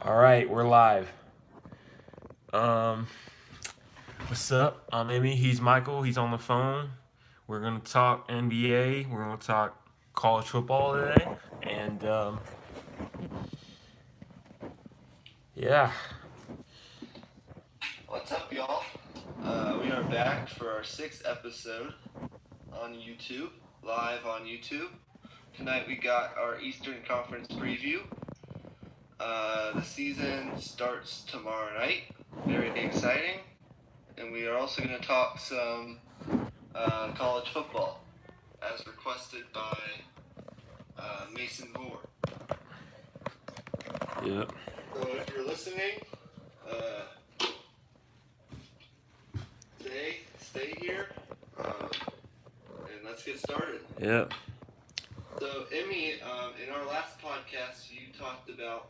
All right, we're live. Um, what's up? I'm Emmy. He's Michael. He's on the phone. We're gonna talk NBA. We're gonna talk college football today, and yeah, What's up, y'all? We are back for our 6th episode on YouTube, live on YouTube. Tonight we got our Eastern Conference preview. The season starts tomorrow night. Very exciting. And we are also going to talk some college football, as requested by Mason Moore. yep, So if you're listening, stay here, and let's get started. yep. So, Emmy, in our last podcast, you talked about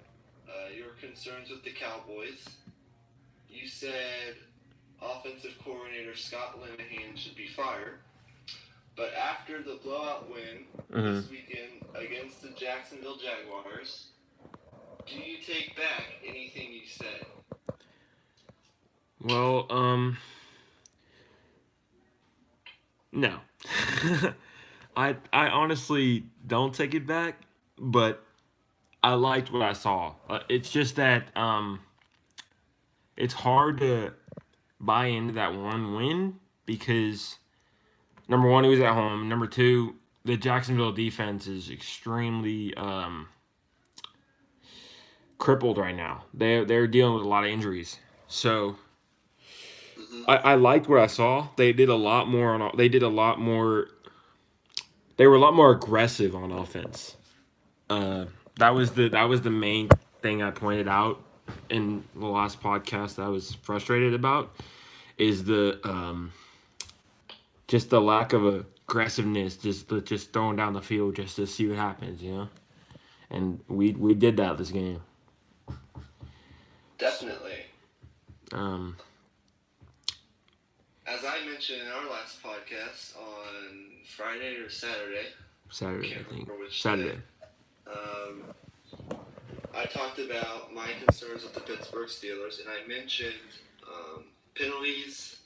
your concerns with the Cowboys. You said offensive coordinator Scott Linehan should be fired. But after the blowout win this weekend against the Jacksonville Jaguars, do you take back anything you said? Well, no. I honestly don't take it back, but I liked what I saw. It's just that it's hard to buy into that one win because number one, he was at home. Number two, the Jacksonville defense is extremely crippled right now. They're dealing with a lot of injuries. So I liked what I saw. They did a lot more on. They did a lot more. They were a lot more aggressive on offense. That was the main thing I pointed out in the last podcast that I was frustrated about is the just the lack of aggressiveness, just throwing down the field just to see what happens, you know. And we did that this game. Definitely. Um, As I mentioned in our last podcast on Friday or Saturday, Saturday, can't I think. remember which Saturday. day, I talked about my concerns with the Pittsburgh Steelers, and I mentioned penalties,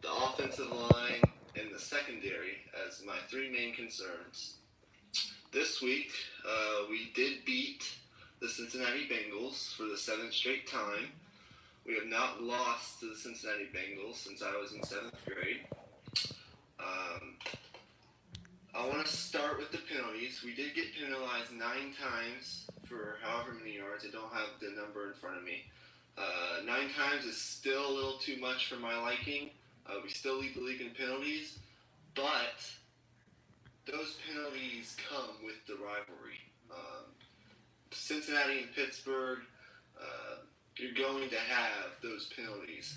the offensive line, and the secondary as my three main concerns. This week, we did beat the Cincinnati Bengals for the 7th straight time. We have not lost to the Cincinnati Bengals since I was in 7th grade. I want to start with the penalties. We did get penalized 9 times for however many yards. I don't have the number in front of me. 9 times is still a little too much for my liking. We still lead the league in penalties, but those penalties come with the rivalry. Cincinnati and Pittsburgh, you're going to have those penalties.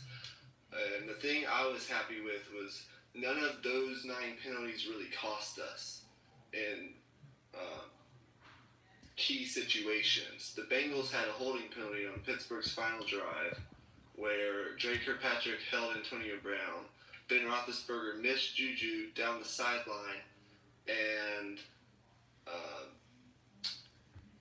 And the thing I was happy with was none of those 9 penalties really cost us in key situations. The Bengals had a holding penalty on Pittsburgh's final drive where Dre Kirkpatrick held Antonio Brown. Ben Roethlisberger missed Juju down the sideline, and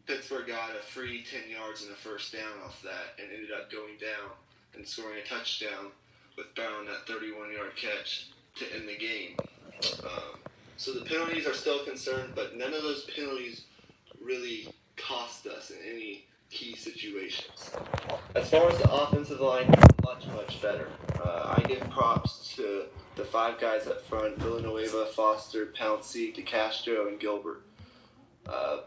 Pittsburgh got a free 10 yards and a first down off that and ended up going down and scoring a touchdown with Brown that 31-yard catch to end the game. So the penalties are still concerned, but none of those penalties really cost us in any key situations. As far as the offensive line, much, much better. I give props to the 5 guys up front: Villanueva, Foster, Pouncey, DeCastro, and Gilbert.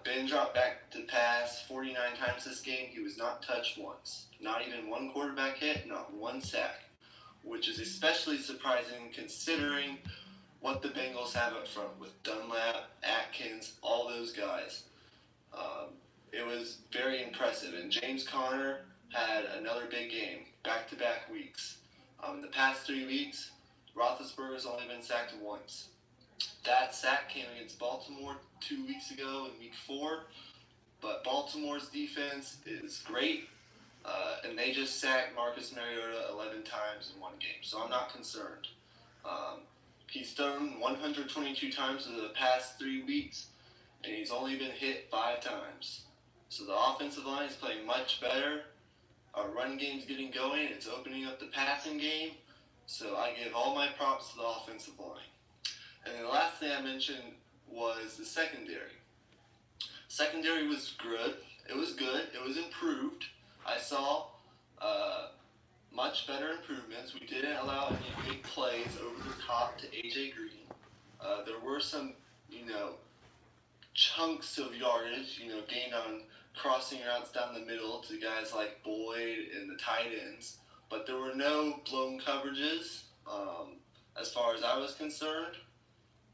Ben dropped back to pass 49 times this game. He was not touched once. Not even one quarterback hit, not one sack, which is especially surprising considering what the Bengals have up front with Dunlap, Atkins, all those guys. It was very impressive, and James Conner had another big game, back-to-back weeks. In the past 3 weeks, Roethlisberger's only been sacked once. That sack came against Baltimore 2 weeks ago in week 4, but Baltimore's defense is great, and they just sacked Marcus Mariota 11 times in one game, so I'm not concerned. He's thrown 122 times in the past 3 weeks, and he's only been hit 5 times. So the offensive line is playing much better. Our run game's getting going. It's opening up the passing game. So I give all my props to the offensive line. And then the last thing I mentioned was the secondary. Secondary was good. It was good. It was improved. I saw much better improvements. We didn't allow any big plays over the top to AJ Green. There were some, chunks of yardage, gained on crossing routes down the middle to guys like Boyd and the tight ends. But there were no blown coverages as far as I was concerned.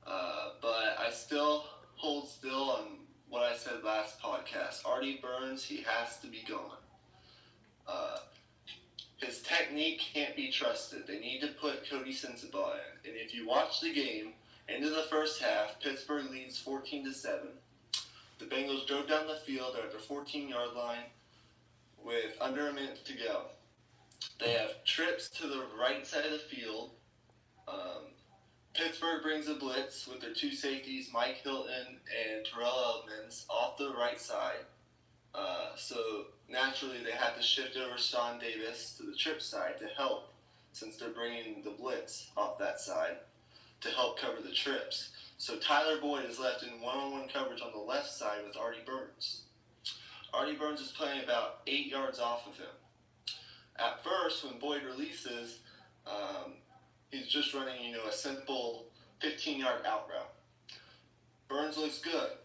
But I still hold still on what I said last podcast. Artie Burns, he has to be gone. His technique can't be trusted. They need to put Cody Sensabaugh in. And if you watch the game, into the first half, Pittsburgh leads 14-7. The Bengals drove down the field at their 14-yard line with under a minute to go. They have trips to the right side of the field. Pittsburgh brings a blitz with their two safeties, Mike Hilton and Terrell Edmonds, off the right side. So naturally they had to shift over Sean Davis to the trip side to help, since they're bringing the blitz off that side to help cover the trips. So Tyler Boyd is left in one-on-one coverage on the left side with Artie Burns. Artie Burns is playing about 8 yards off of him. At first, when Boyd releases, he's just running, a simple 15-yard out route. Burns looks good.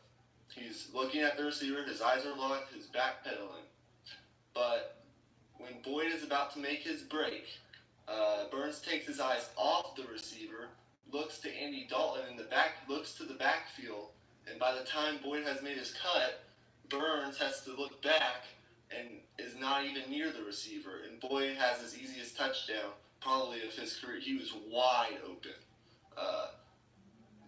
He's looking at the receiver, his eyes are locked, his back pedaling. But when Boyd is about to make his break, Burns takes his eyes off the receiver, looks to Andy Dalton in the back, looks to the backfield, and by the time Boyd has made his cut, Burns has to look back and is not even near the receiver. And Boyd has his easiest touchdown, probably of his career. He was wide open.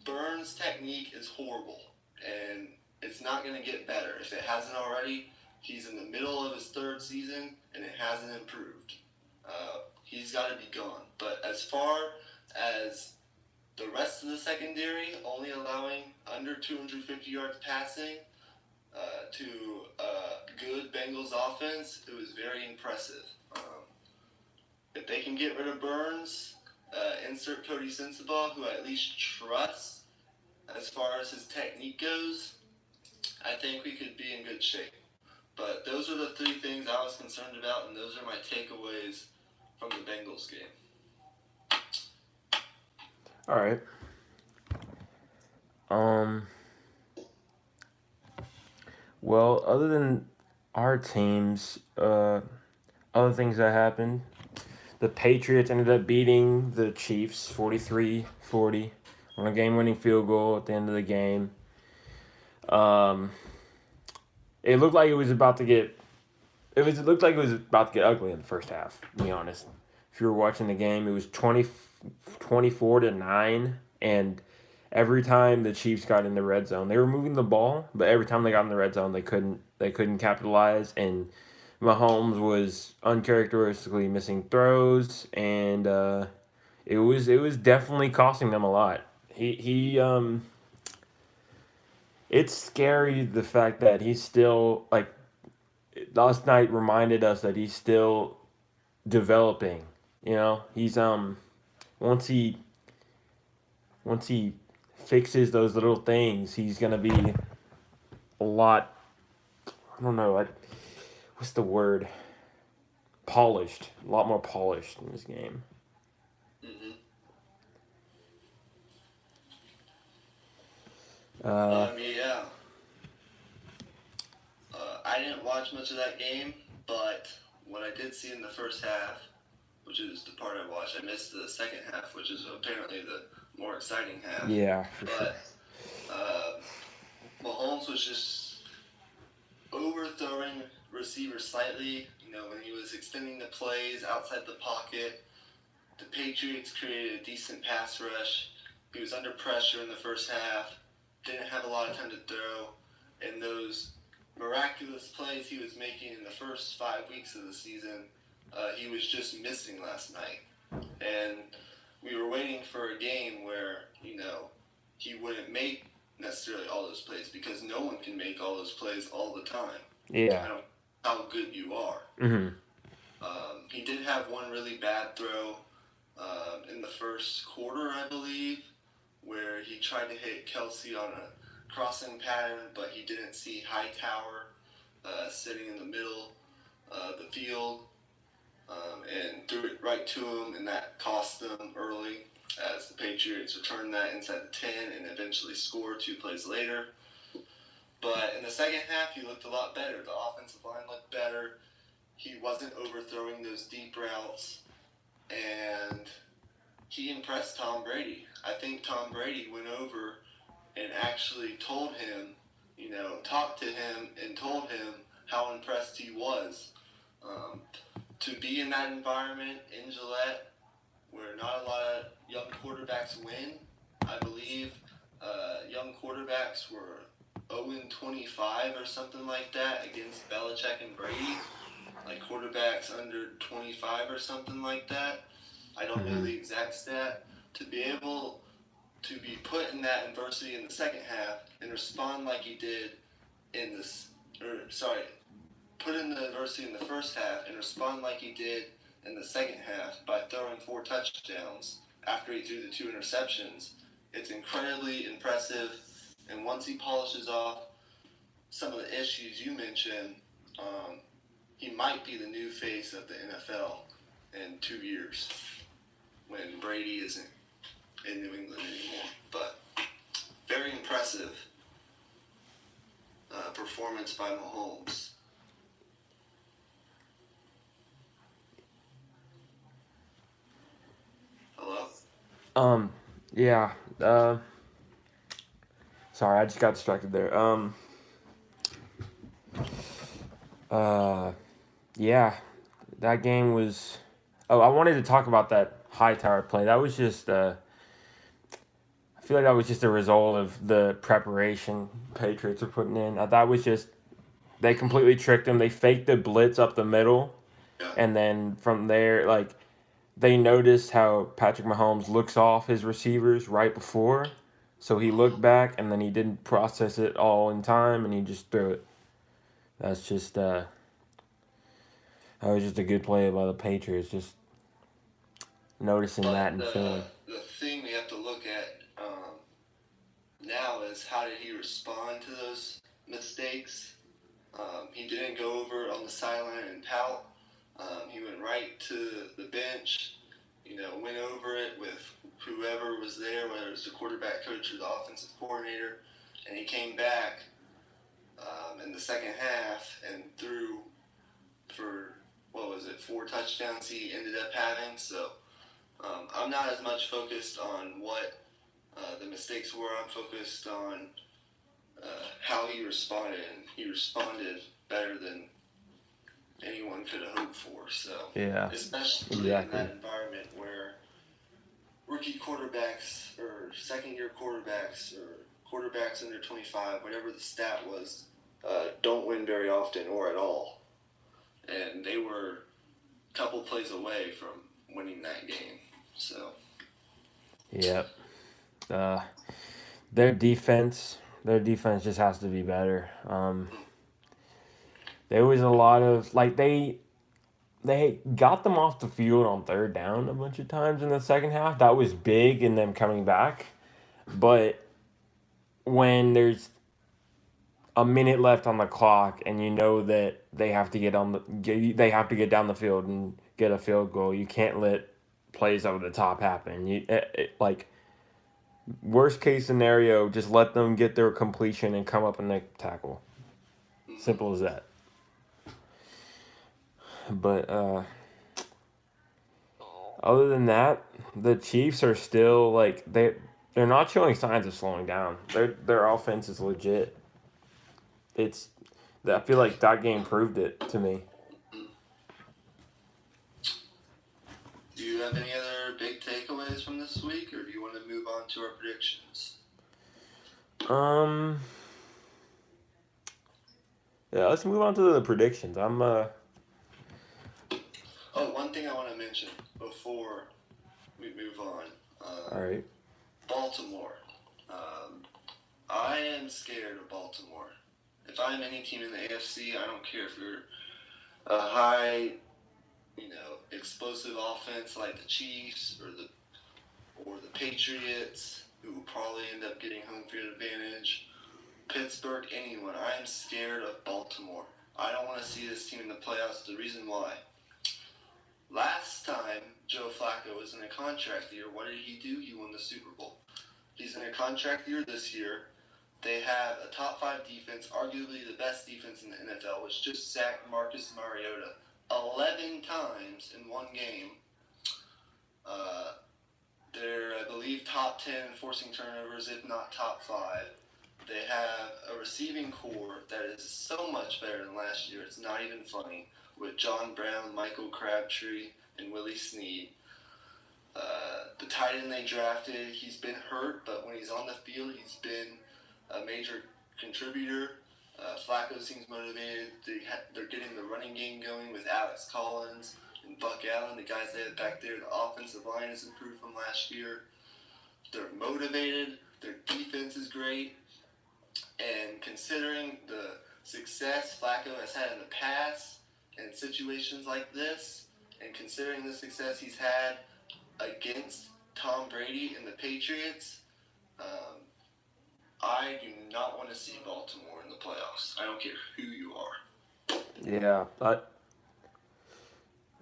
Burns' technique is horrible, and it's not going to get better. If it hasn't already, he's in the middle of his third season, and it hasn't improved. He's got to be gone. But as far as the rest of the secondary, only allowing under 250 yards passing to a good Bengals offense, it was very impressive. If they can get rid of Burns, insert Cody Sensabaugh, who I at least trust as far as his technique goes, I think we could be in good shape. But those are the 3 things I was concerned about, and those are my takeaways from the Bengals game. All right. Well, other than our teams, other things that happened, the Patriots ended up beating the Chiefs 43-40 on a game-winning field goal at the end of the game. It looked like it was about to get. It looked like it was about to get ugly in the first half. To be honest, if you were watching the game, it was 24-9, and every time the Chiefs got in the red zone, they were moving the ball, but every time they got in the red zone, they couldn't capitalize, and Mahomes was uncharacteristically missing throws, and it was definitely costing them a lot. It's scary the fact that he's still like last night reminded us that he's still developing. He's once he fixes those little things, he's gonna be a lot. I don't know. What's the word? Polished. A lot more polished in this game. Mm-hmm. Yeah. I didn't watch much of that game, but what I did see in the first half, which is the part I watched, I missed the second half, which is apparently the more exciting half. Yeah, for sure. Mahomes was just overthrowing receivers slightly, when he was extending the plays outside the pocket. The Patriots created a decent pass rush. He was under pressure in the first half, didn't have a lot of time to throw, and those miraculous plays he was making in the first 5 weeks of the season, he was just missing last night. And we were waiting for a game where, he wouldn't make necessarily all those plays, because no one can make all those plays all the time. Yeah. I don't know how good you are. Mm-hmm. He did have one really bad throw in the first quarter, I believe, where he tried to hit Kelsey on a crossing pattern, but he didn't see Hightower sitting in the middle of the field and threw it right to him, and that cost them early as the Patriots returned that inside the 10 and eventually scored 2 plays later. But in the second half, he looked a lot better. The offensive line looked better. He wasn't overthrowing those deep routes, and he impressed Tom Brady. I think Tom Brady went over and actually told him, talked to him and told him how impressed he was. To be in that environment in Gillette, where not a lot of young quarterbacks win, I believe young quarterbacks were 0-25 or something like that against Belichick and Brady. Like quarterbacks under 25 or something like that. I don't know the exact stat. To be able to be put in that adversity in the second half and respond like he did put in the adversity in the first half and respond like he did in the second half by throwing 4 touchdowns after he threw the 2 interceptions, it's incredibly impressive. And once he polishes off some of the issues you mentioned, he might be the new face of the NFL in 2 years when Brady isn't in New England anymore. But very impressive performance by Mahomes. Hello? Yeah. Sorry, I just got distracted there. Yeah, that game was. Oh, I wanted to talk about that Hightower play. That was just. I feel like that was just a result of the preparation Patriots were putting in. That was just. They completely tricked him. They faked the blitz up the middle, and then from there, like, they noticed how Patrick Mahomes looks off his receivers right before, so he looked back and then he didn't process it all in time and he just threw it. That's just that was just a good play by the Patriots, just noticing that and feeling. The thing we have to look at now is how did he respond to those mistakes? He didn't go over on the sideline and pout. He went right to the bench, went over it with whoever was there, whether it was the quarterback coach or the offensive coordinator, and he came back in the second half and threw for, 4 touchdowns he ended up having. So I'm not as much focused on what the mistakes were. I'm focused on how he responded, and he responded better than anyone could have hoped for. So, Yeah, especially in that environment where rookie quarterbacks or second-year quarterbacks or quarterbacks under 25, whatever the stat was, don't win very often or at all. And they were a couple plays away from winning that game. So. Yep. Their defense just has to be better. There was a lot of they got them off the field on third down a bunch of times in the second half. That was big in them coming back. But when there's a minute left on the clock and you know that they have to get down the field and get a field goal, you can't let plays over the top happen. Worst case scenario, just let them get their completion and come up and make tackle. Simple as that. But other than that, the Chiefs are still they're not showing signs of slowing down. Their offense is legit. I feel like that game proved it to me. Do you have any other big takeaways from this week, or do you want to move on to our predictions? Yeah, let's move on to the predictions. One thing I want to mention before we move on. All right. Baltimore. I am scared of Baltimore, if I'm any team in the AFC, I don't care if you're a high, explosive offense like the Chiefs or the Patriots, who will probably end up getting home field advantage. Pittsburgh, anyone. I am scared of Baltimore. I don't want to see this team in the playoffs. The reason why. Last time Joe Flacco was in a contract year, what did he do? He won the Super Bowl. He's in a contract year this year. They have a top 5 defense, arguably the best defense in the NFL, which just sacked Marcus Mariota 11 times in one game. They're, I believe, top 10 in forcing turnovers, if not top 5. They have a receiving core that is so much better than last year. It's not even funny. With John Brown, Michael Crabtree, and Willie Snead. The tight end they drafted, he's been hurt, but when he's on the field, he's been a major contributor. Flacco seems motivated. They're getting the running game going with Alex Collins and Buck Allen, the guys they had back there. The offensive line has improved from last year. They're motivated. Their defense is great. And considering the success Flacco has had in the past in situations like this, and considering the success he's had against Tom Brady and the Patriots, I do not want to see Baltimore in the playoffs. I don't care who you are. Yeah,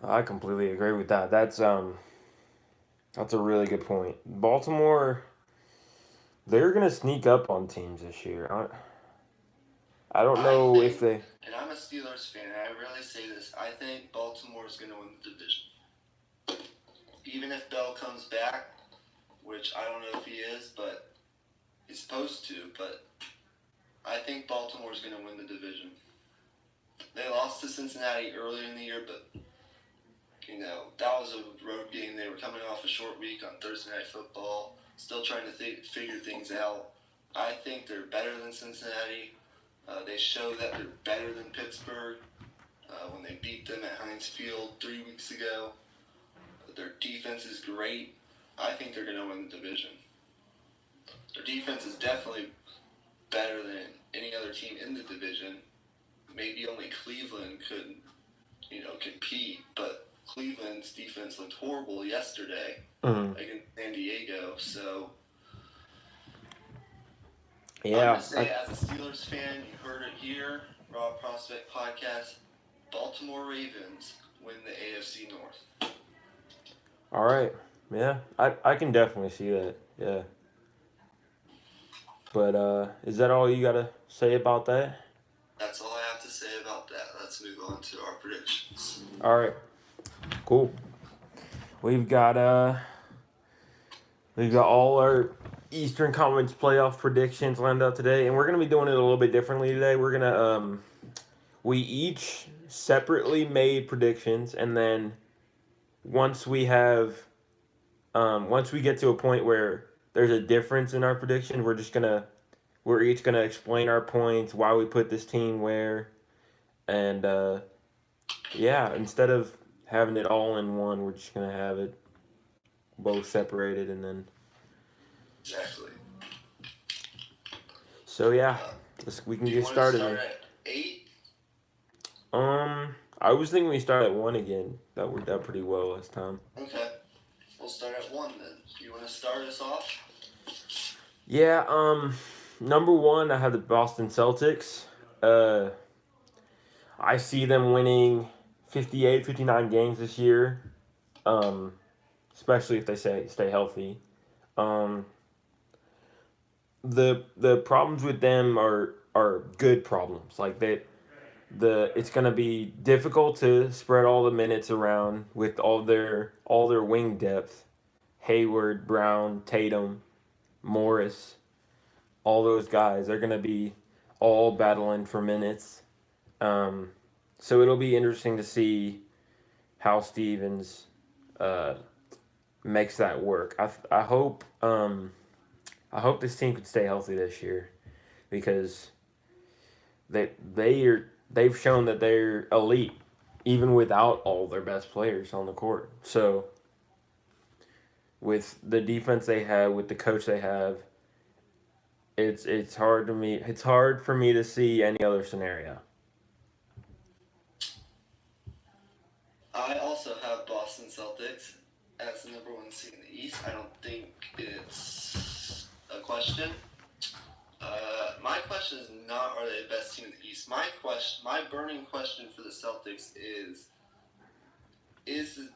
I completely agree with that. That's a really good point. Baltimore, they're gonna sneak up on teams this year. I don't know if they. And I'm a Steelers fan, and I really say this. I think Baltimore is going to win the division. Even if Bell comes back, which I don't know if he is, but he's supposed to. But I think Baltimore is going to win the division. They lost to Cincinnati earlier in the year, but that was a road game. They were coming off a short week on Thursday Night Football, still trying to figure things out. I think they're better than Cincinnati. They show that they're better than Pittsburgh when they beat them at Heinz Field 3 weeks ago. Their defense is great. I think they're going to win the division. Their defense is definitely better than any other team in the division. Maybe only Cleveland could, compete, but Cleveland's defense looked horrible yesterday against San Diego, so... Yeah. I'm going to say, as a Steelers fan, you heard it here, Raw Prospect Podcast, Baltimore Ravens win the AFC North. All right. Yeah, I can definitely see that. Yeah. But is that all you got to say about that? That's all I have to say about that. Let's move on to our predictions. All right. Cool. We've got all our Eastern Conference playoff predictions lined up today, and we're going to be doing it a little bit differently today. We're going to we each separately made predictions, and then once we get to a point where there's a difference in our prediction, we're each gonna explain our points, why we put this team where, and instead of having it all in one, we're just gonna have it both separated, and then. Exactly. So we can get started. Start at 8? I was thinking we start at 1 again. That worked out pretty well last time. Okay. We'll start at 1 then. You want to start us off? Yeah, number 1, I have the Boston Celtics. I see them winning 58, 59 games this year, especially if they stay healthy. The problems with them are good problems. Like it's going to be difficult to spread all the minutes around with all their wing depth. Hayward, Brown, Tatum, Morris, all those guys, they're going to be all battling for minutes. So it'll be interesting to see how Stevens makes that work. I hope this team can stay healthy this year, because they've shown that they're elite even without all their best players on the court. So with the defense they have, with the coach they have, It's hard to me. It's hard for me to see any other scenario. I also have Boston Celtics as the number one seed in the East. I don't think it's a question. My question is not are they the best team in the East. My burning question for the Celtics is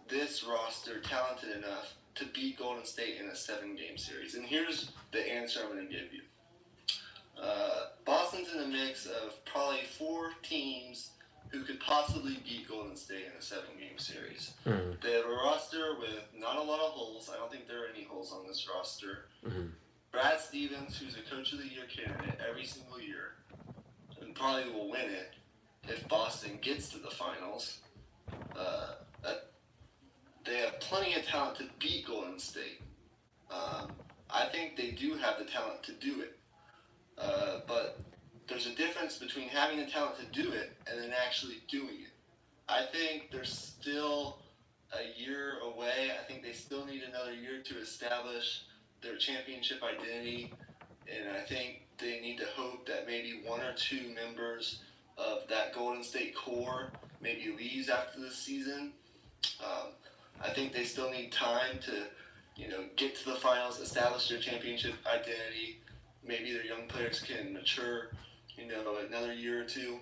this roster talented enough to beat Golden State in a 7-game series? And here's the answer I'm going to give you. Boston's in a mix of probably 4 teams who could possibly beat Golden State in a 7-game series. Mm-hmm. They have a roster with not a lot of holes. I don't think there are any holes on this roster. Mm-hmm. Brad Stevens, who's a Coach of the Year candidate every single year, and probably will win it if Boston gets to the finals. They have plenty of talent to beat Golden State. I think they do have the talent to do it. But there's a difference between having the talent to do it and then actually doing it. I think they're still a year away. I think they still need another year to establish their championship identity. And I think they need to hope that maybe 1 or 2 members of that Golden State core maybe leaves after this season. I think they still need time to, get to the finals, establish their championship identity. Maybe their young players can mature, another year or 2.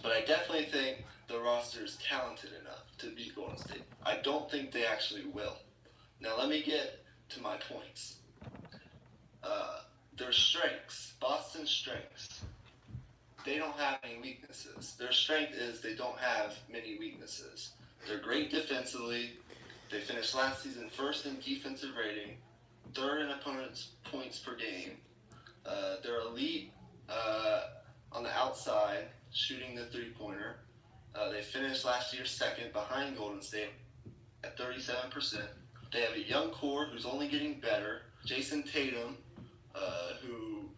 But I definitely think the roster is talented enough to beat Golden State. I don't think they actually will. Now let me get to my points. Their strengths, Boston's strengths, they don't have any weaknesses. Their strength is they don't have many weaknesses. They're great defensively. They finished last season first in defensive rating, third in opponents' points per game. They're elite on the outside, shooting the three-pointer. They finished last year second behind Golden State at 37%. They have a young core who's only getting better. Jason Tatum, who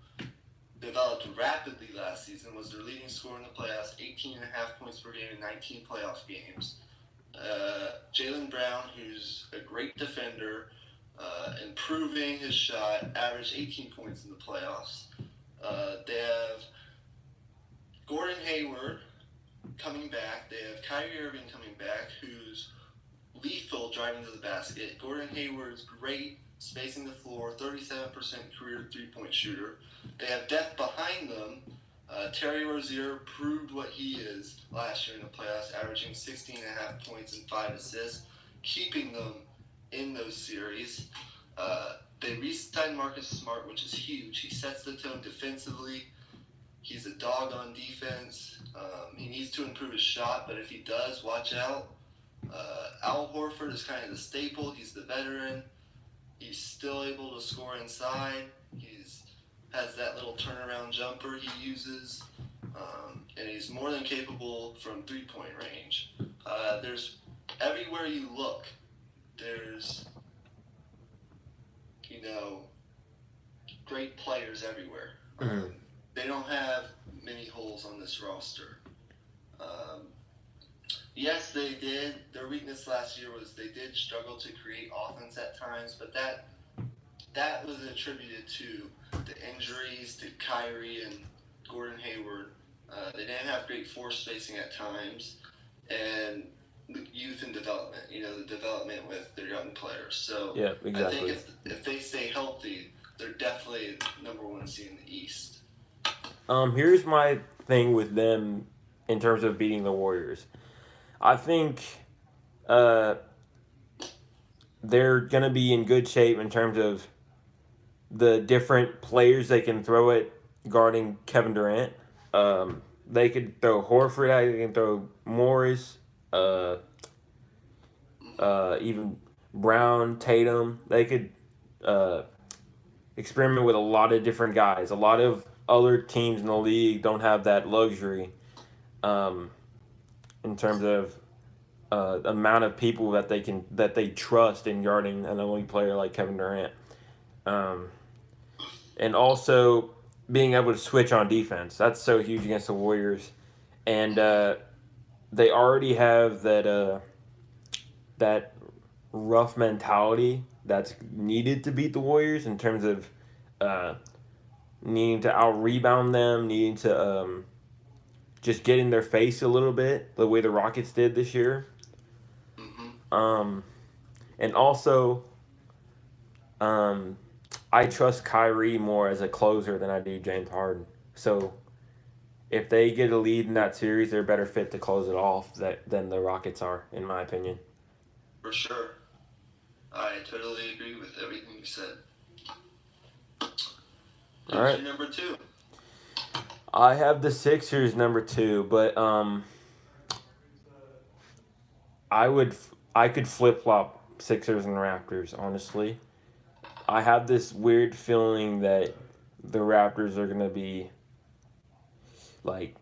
developed rapidly last season, was their leading scorer in the playoffs, 18.5 points per game in 19 playoff games. Jaylen Brown, who's a great defender, improving his shot, averaged 18 points in the playoffs. They have Gordon Hayward coming back. They have Kyrie Irving coming back, who's lethal driving to the basket. Gordon Hayward's great spacing the floor, 37% career three-point shooter. They have depth behind them. Terry Rozier proved what he is last year in the playoffs, averaging 16.5 points and 5 assists, keeping them in those series. They re-signed Marcus Smart, which is huge. He sets the tone defensively. He's a dog on defense. He needs to improve his shot, but if he does, watch out. Al Horford is kind of the staple. He's the veteran. He's still able to score inside. Has that little turnaround jumper he uses, and he's more than capable from three-point range. There's everywhere you look, there's great players everywhere. Mm-hmm. They don't have many holes on this roster. Yes, they did. Their weakness last year was they did struggle to create offense at times, but that was attributed to the injuries to Kyrie and Gordon Hayward. They didn't have great floor spacing at times, and youth and development. The development with their young players. So yeah, exactly. I think if they stay healthy, they're definitely number 1 seed in the East. Here's my thing with them in terms of beating the Warriors. I think they're gonna be in good shape in terms of the different players they can throw at guarding Kevin Durant. They could throw Horford out. They can throw Morris. Even Brown, Tatum. They could experiment with a lot of different guys. A lot of other teams in the league don't have that luxury in terms of the amount of people that they trust in guarding an elite player like Kevin Durant. And also being able to switch on defense. That's so huge against the Warriors. And they already have that rough mentality that's needed to beat the Warriors in terms of needing to out rebound them, needing to just get in their face a little bit, the way the Rockets did this year. Mm-hmm. Um, and also, I trust Kyrie more as a closer than I do James Harden. So if they get a lead in that series, they're better fit to close it off than the Rockets are, in my opinion. For sure. I totally agree with everything you said. All Who's right. your number 2? I have the Sixers number 2, but I could flip flop Sixers and Raptors, honestly. I have this weird feeling that the Raptors are gonna be like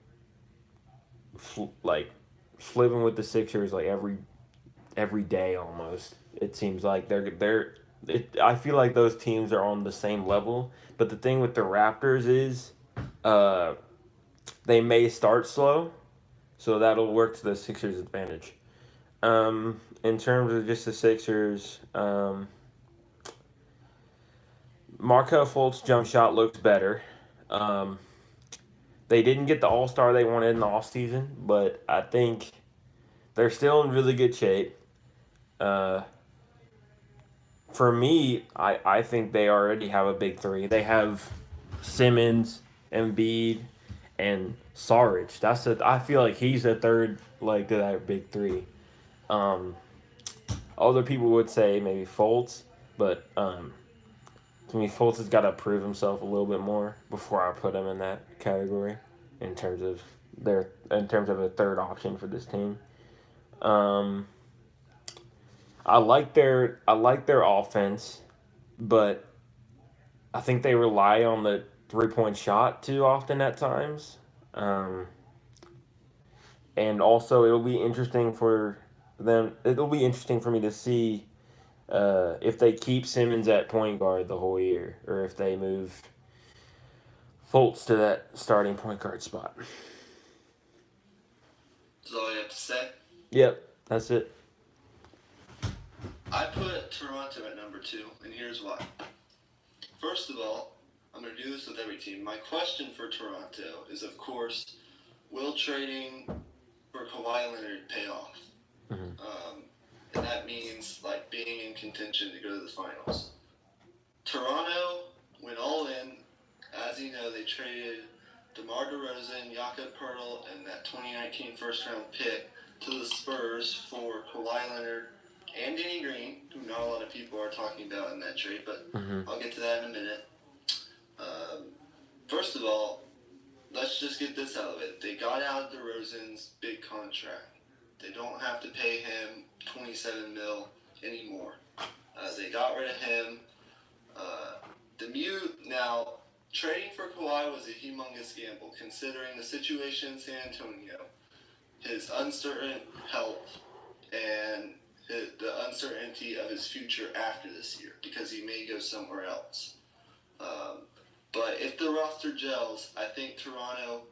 like flipping with the Sixers like every day almost. It seems like I feel like those teams are on the same level. But the thing with the Raptors is, uh, they may start slow, so that'll work to the Sixers' advantage. In terms of just the Sixers, Markel Fultz jump shot looks better. Um, they didn't get the All Star they wanted in the off season, but I think they're still in really good shape. Uh, for me, I think they already have a big three. They have Simmons, Embiid, and Sarge. I feel like he's the third leg to that big three. Um, Other people would say maybe Fultz, but to me, Fultz has got to prove himself a little bit more before I put him in that category in terms of a third option for this team. Um, I like their offense, but I think they rely on the 3-point shot too often at times. Um, and also, it'll be interesting for them. It'll be interesting for me to see if they keep Simmons at point guard the whole year, or if they move Fultz to that starting point guard spot. That's all you have to say? Yep, that's it. I put Toronto at number 2, and here's why. First of all, I'm going to do this with every team. My question for Toronto is, of course, will trading for Kawhi Leonard pay off? Mm-hmm. And that means like being in contention to go to the finals. Toronto went all in. As you know, they traded DeMar DeRozan, Jakob Poeltl, and that 2019 first-round pick to the Spurs for Kawhi Leonard and Danny Green, who not a lot of people are talking about in that trade, but I'll get to that in a minute. First of all, let's just get this out of it. They got out of DeRozan's big contract. They don't have to pay him $27 million anymore. They got rid of him. Now, trading for Kawhi was a humongous gamble, considering the situation in San Antonio, his uncertain health, and the uncertainty of his future after this year, because he may go somewhere else. But if the roster gels, I think Toronto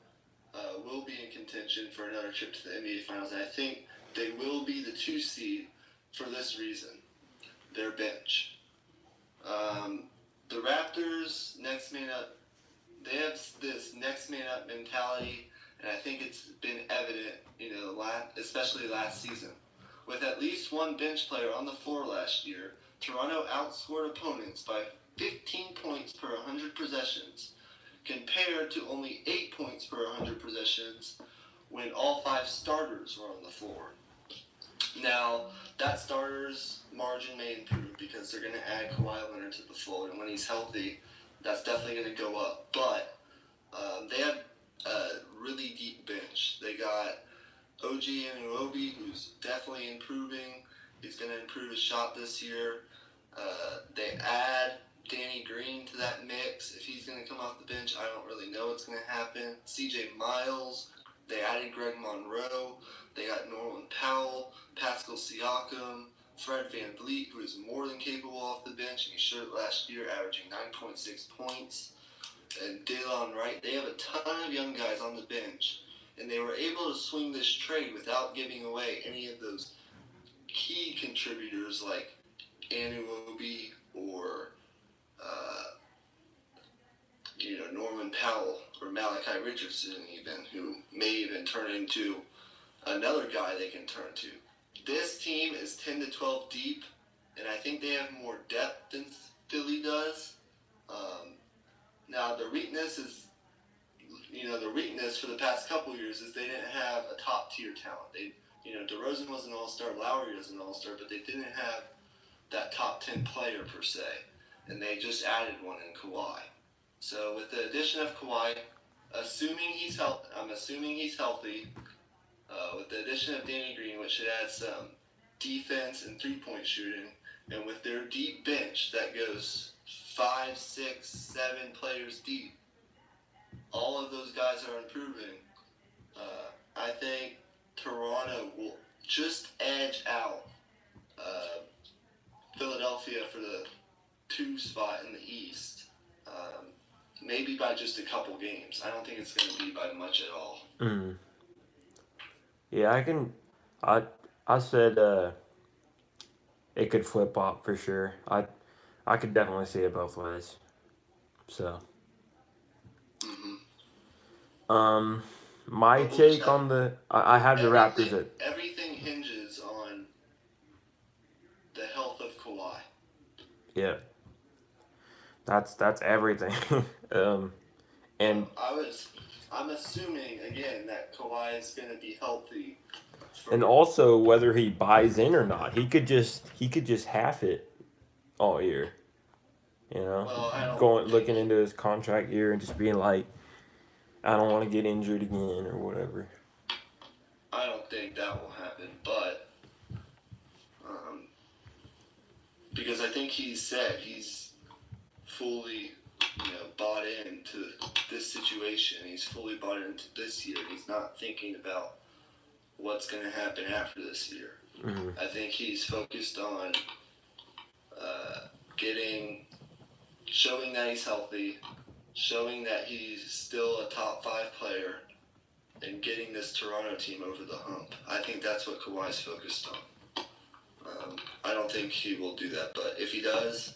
will be in contention for another trip to the NBA Finals, and I think they will be the 2 seed for this reason: their bench. The Raptors, next man up, they have this next man up mentality, and I think it's been evident, especially last season. With at least one bench player on the floor last year, Toronto outscored opponents by 15 points per 100 possessions, compared to only 8 points per 100 possessions when all 5 starters were on the floor. Now, that starters margin may improve because they're going to add Kawhi Leonard to the fold, and when he's healthy, that's definitely going to go up. But they have a really deep bench. They got OG Anunoby, who's definitely improving. He's going to improve his shot this year. They add Danny Green to that mix. If he's going to come off the bench, I don't really know what's going to happen. CJ Miles. They added Greg Monroe. They got Norman Powell, Pascal Siakam, Fred VanVleet, who is more than capable off the bench, and he showed it last year, averaging 9.6 points. And Delon Wright. They have a ton of young guys on the bench, and they were able to swing this trade without giving away any of those key contributors like Anunoby or Norman Powell or Malachi Richardson even, who may even turn into another guy they can turn to. This team is 10 to 12 deep, and I think they have more depth than Philly does. Now, the weakness for the past couple years is they didn't have a top-tier talent. DeRozan was an all-star, Lowry was an all-star, but they didn't have that top 10 player per se, and they just added one in Kawhi. So with the addition of Kawhi, I'm assuming he's healthy. With the addition of Danny Green, which should add some defense and three-point shooting, and with their deep bench that goes 5, 6, 7 players deep, all of those guys are improving. I think Toronto will just edge out Philadelphia for the 2 spot in the East. Maybe by just a couple games. I don't think it's going to be by much at all. Yeah, I said it could flip flop for sure. I could definitely see it both ways. So. My take on I have the Raptors at. Everything hinges on the health of Kawhi. Yeah. That's everything. And I'm assuming again that Kawhi is going to be healthy. And also whether he buys in or not, he could just half it all year. Looking into his contract year and just being like, I don't want to get injured again or whatever. I don't think that will happen, but because I think he said he's fully bought into this situation. He's fully bought into this year. He's not thinking about what's going to happen after this year. Mm-hmm. I think he's focused on showing that he's healthy, showing that he's still a top 5 player, and getting this Toronto team over the hump. I think that's what Kawhi's focused on. I don't think he will do that, but if he does,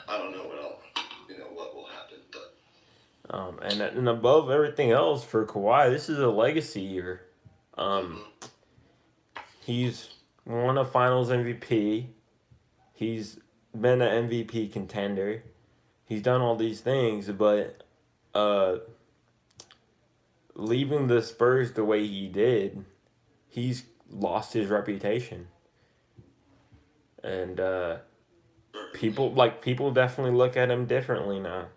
I don't know what will happen. But and above everything else for Kawhi, this is a legacy year. He's won a Finals MVP. He's been an MVP contender. He's done all these things, but leaving the Spurs the way he did, he's lost his reputation. And people definitely look at him differently now.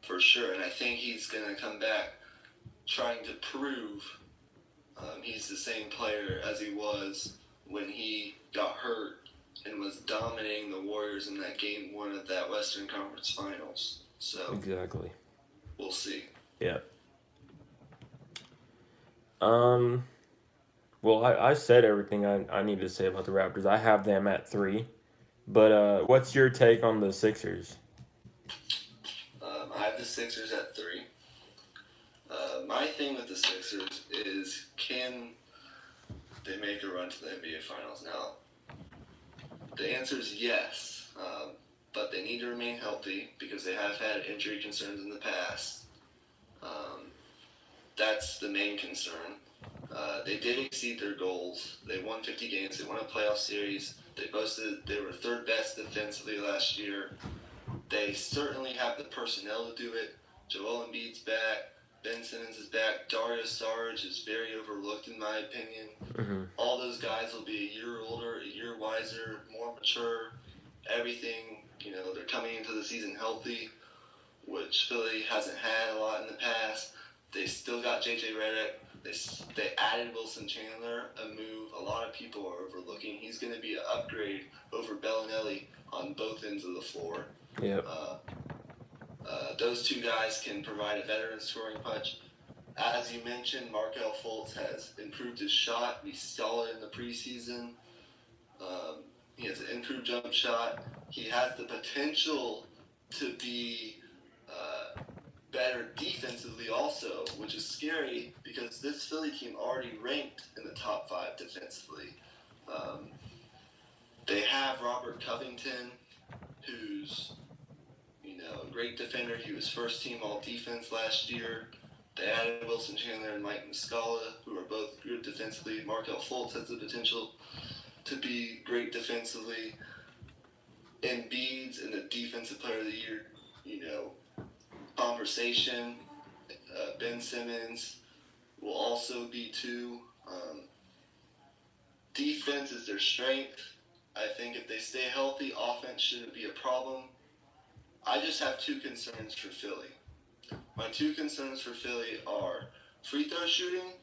For sure, and I think he's going to come back trying to prove he's the same player as he was when he got hurt and was dominating the Warriors in that game 1 of that Western Conference Finals. So exactly. We'll see. Yeah. Well, I said everything I need to say about the Raptors. I have them at 3. But what's your take on the Sixers? I have the Sixers at 3. My thing with the Sixers is, can they make a run to the NBA Finals? Now, the answer is yes, but they need to remain healthy because they have had injury concerns in the past. That's the main concern. They did exceed their goals. They won 50 games. They won a playoff series. They were 3rd best defensively last year. They certainly have the personnel to do it. Joel Embiid's back. Ben Simmons is back. Dario Saric is very overlooked in my opinion. Mm-hmm. All those guys will be a year older, a year wiser, more mature. Everything, they're coming into the season healthy, which Philly hasn't had a lot in the past. They still got J.J. Redick. They added Wilson Chandler, a move a lot of people are overlooking. He's going to be an upgrade over Bellinelli on both ends of the floor. Yep. Those 2 guys can provide a veteran scoring punch. As you mentioned, Markelle Fultz has improved his shot. We saw it in the preseason. He has an improved jump shot. He has the potential to be better defensively also, which is scary because this Philly team already ranked in the top 5 defensively. They have Robert Covington, who's, a great defender. He was first team all defense last year. They added Wilson Chandler and Mike Muscala, who are both good defensively. Markel Fultz has the potential to be great defensively. Embiid's in the Defensive Player of the Year, conversation. Ben Simmons will also be too. Defense is their strength. I think if they stay healthy, offense shouldn't be a problem. I just have two concerns for Philly. My two concerns for Philly are free throw shooting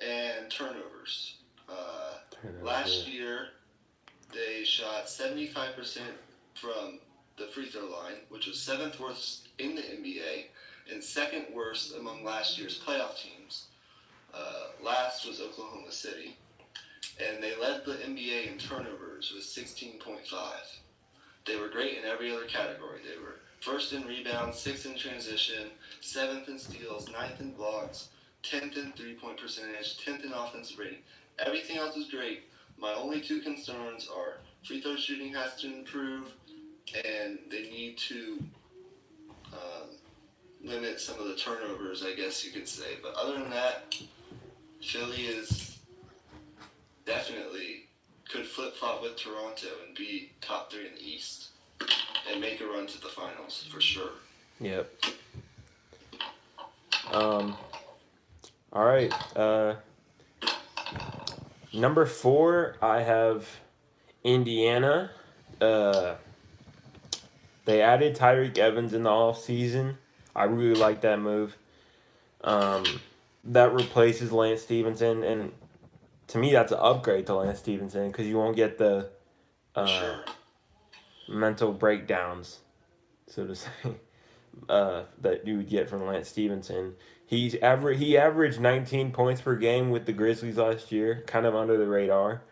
and turnovers. Last year, they shot 75% from the free throw line, which was 7th worst in the NBA and 2nd worst among last year's playoff teams. Last was Oklahoma City. And they led the NBA in turnovers with 16.5. They were great in every other category. They were first in rebounds, 6th in transition, 7th in steals, 9th in blocks, 10th in three-point percentage, 10th in offensive rating. Everything else is great. My only two concerns are free throw shooting has to improve, and they need to limit some of the turnovers, I guess you could say. But other than that, Philly is definitely could flip-flop with Toronto and be top 3 in the East and make a run to the finals for sure. Yep. All right. Number 4, I have Indiana. They added Tyreek Evans in the offseason. I really like that move. That replaces Lance Stevenson, and to me, that's an upgrade to Lance Stevenson because you won't get the mental breakdowns, so to say, that you would get from Lance Stevenson. He averaged 19 points per game with the Grizzlies last year, kind of under the radar.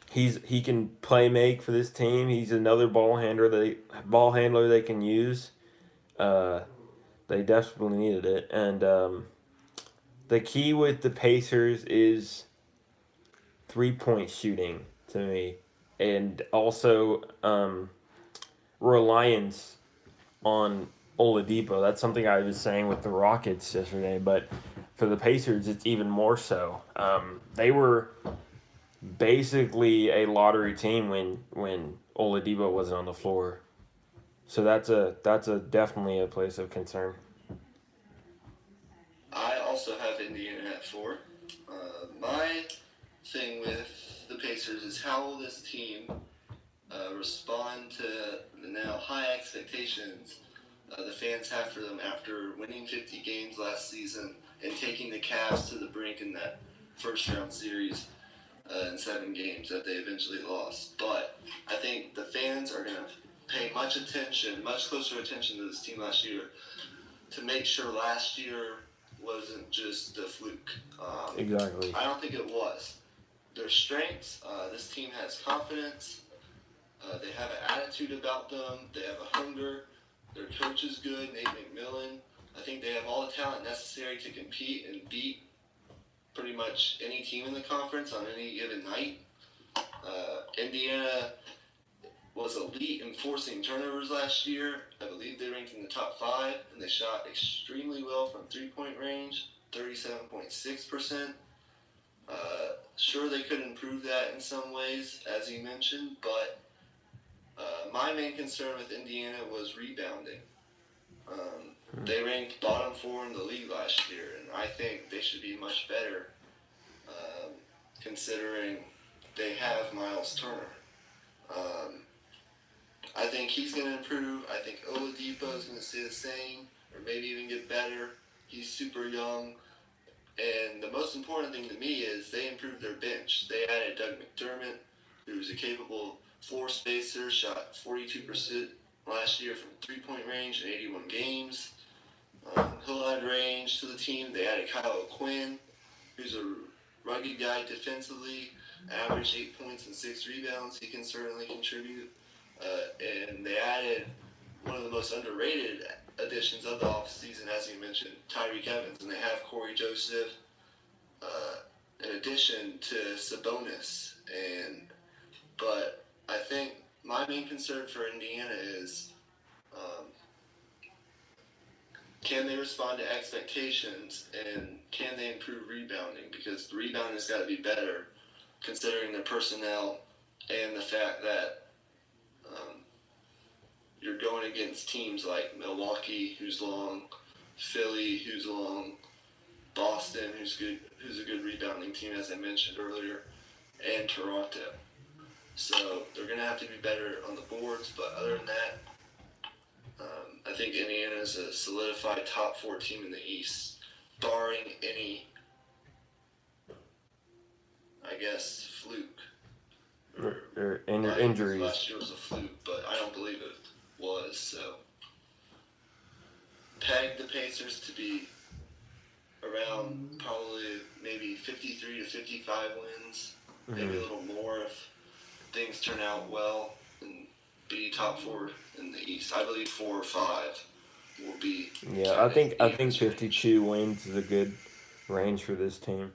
He can play make for this team. He's another ball handler they can use. They desperately needed it, and the key with the Pacers is 3-point shooting to me, and also reliance on Oladipo. That's something I was saying with the Rockets yesterday, but for the Pacers, it's even more so. They were basically a lottery team when Oladipo wasn't on the floor, so that's definitely a place of concern. I also have Indiana at 4. My thing with the Pacers is how will this team respond to the now high expectations the fans have for them after winning 50 games last season and taking the Cavs to the brink in that first-round series in 7 games that they eventually lost. But I think the fans are going to pay much closer attention to this team last year to make sure last year wasn't just a fluke. Exactly. I don't think it was. Their strengths, this team has confidence. They have an attitude about them. They have a hunger. Their coach is good, Nate McMillan. I think they have all the talent necessary to compete and beat pretty much any team in the conference on any given night. Indiana was elite in forcing turnovers last year. I believe they ranked in the top 5, and they shot extremely well from three-point range, 37.6%. Sure, they could improve that in some ways, as you mentioned, but my main concern with Indiana was rebounding. They ranked bottom 4 in the league last year, and I think they should be much better considering they have Miles Turner. I think he's going to improve. I think Oladipo is going to stay the same or maybe even get better. He's super young. And the most important thing to me is they improved their bench. They added Doug McDermott, who's a capable floor spacer, shot 42% last year from three-point range in 81 games. He'll add range to the team. They added Kyle O'Quinn, who's a rugged guy defensively, averaged 8 points and 6 rebounds. He can certainly contribute. And they added one of the most underrated additions of the offseason, as you mentioned, Tyreek Evans, and they have Corey Joseph, in addition to Sabonis. But I think my main concern for Indiana is can they respond to expectations and can they improve rebounding? Because the rebounding has got to be better considering their personnel and the fact that you're going against teams like Milwaukee, who's long, Philly, who's long, Boston, who's a good rebounding team, as I mentioned earlier, and Toronto. So they're going to have to be better on the boards, but other than that, I think Indiana is a solidified top 4 team in the East, barring any, I guess, fluke. Or injuries. Last year was a fluke, but I don't believe it was. So, peg the Pacers to be around probably maybe 53 to 55 wins, maybe a little more if things turn out well, and be top 4 in the East. I believe 4 or 5 will be. Yeah, I think 52 wins is a good range for this team.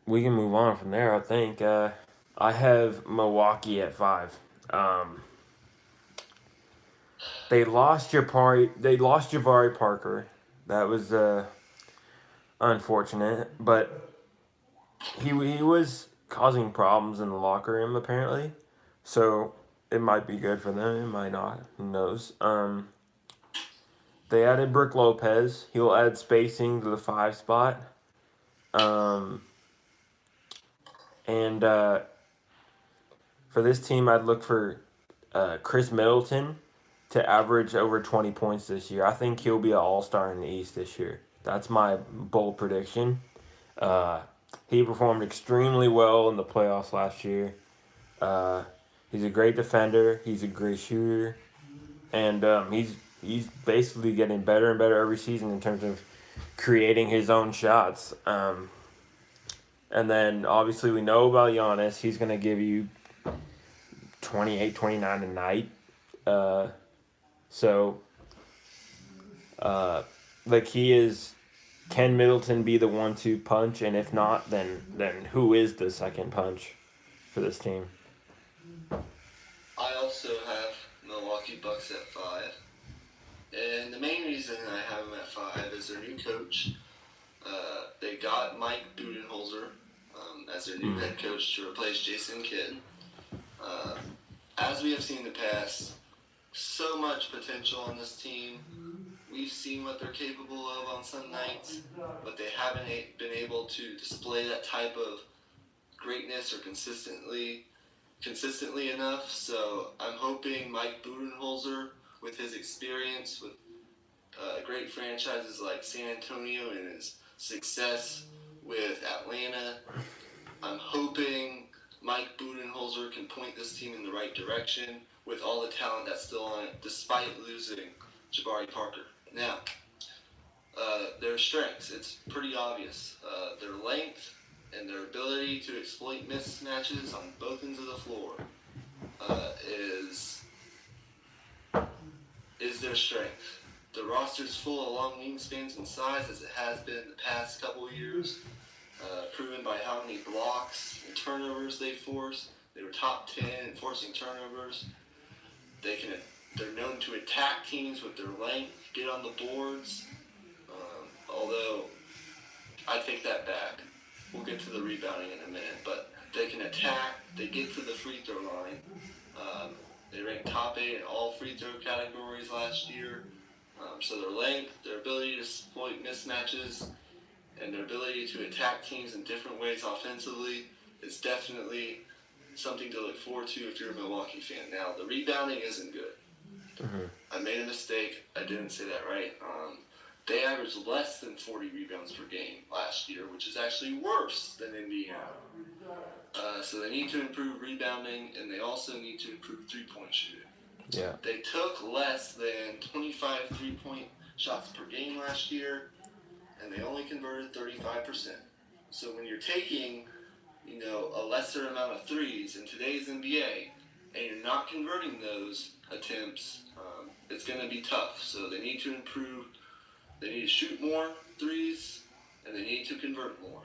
We can move on from there. I think I have Milwaukee at 5. They lost Jabari Parker. That was unfortunate, but he was causing problems in the locker room apparently. So it might be good for them. It might not. Who knows? They added Brook Lopez. He'll add spacing to the 5 spot. And for this team, I'd look for Chris Middleton to average over 20 points this year. I think he'll be an all-star in the East this year. That's my bold prediction. He performed extremely well in the playoffs last year. He's a great defender. He's a great shooter. And he's basically getting better and better every season in terms of creating his own shots. And then, obviously, we know about Giannis. He's going to give you 28, 29 a night. The key is, can Middleton be the 1-2 punch? And if not, then who is the second punch for this team? I also have Milwaukee Bucks at 5. And the main reason I have them at 5 is their new coach. They got Mike Budenholzer as their new head coach to replace Jason Kidd. As we have seen in the past, so much potential on this team. We've seen what they're capable of on some nights, but they haven't been able to display that type of greatness or consistently enough. So I'm hoping Mike Budenholzer, with his experience with great franchises like San Antonio and his success with Atlanta, I'm hoping Mike Budenholzer can point this team in the right direction with all the talent that's still on it, despite losing Jabari Parker. Now, their strengths, it's pretty obvious. Their length and their ability to exploit mismatches on both ends of the floor is their strength. The roster's full of long wingspans and size, as it has been the past couple of years, proven by how many blocks and turnovers they force. They were top 10 in forcing turnovers. They're known to attack teams with their length, get on the boards. Although I take that back. We'll get to the rebounding in a minute, but they can attack. They get to the free throw line. They ranked top 8 in all free throw categories last year. So their length, their ability to exploit mismatches, and their ability to attack teams in different ways offensively is definitely something to look forward to if you're a Milwaukee fan. Now, the rebounding isn't good. I made a mistake. I didn't say that right. They averaged less than 40 rebounds per game last year, which is actually worse than Indiana. So they need to improve rebounding, and they also need to improve three-point shooting. Yeah. They took less than 25 three-point shots per game last year, and they only converted 35%. So when you're taking, a lesser amount of threes in today's NBA, and you're not converting those attempts, it's going to be tough. So they need to improve. They need to shoot more threes, and they need to convert more.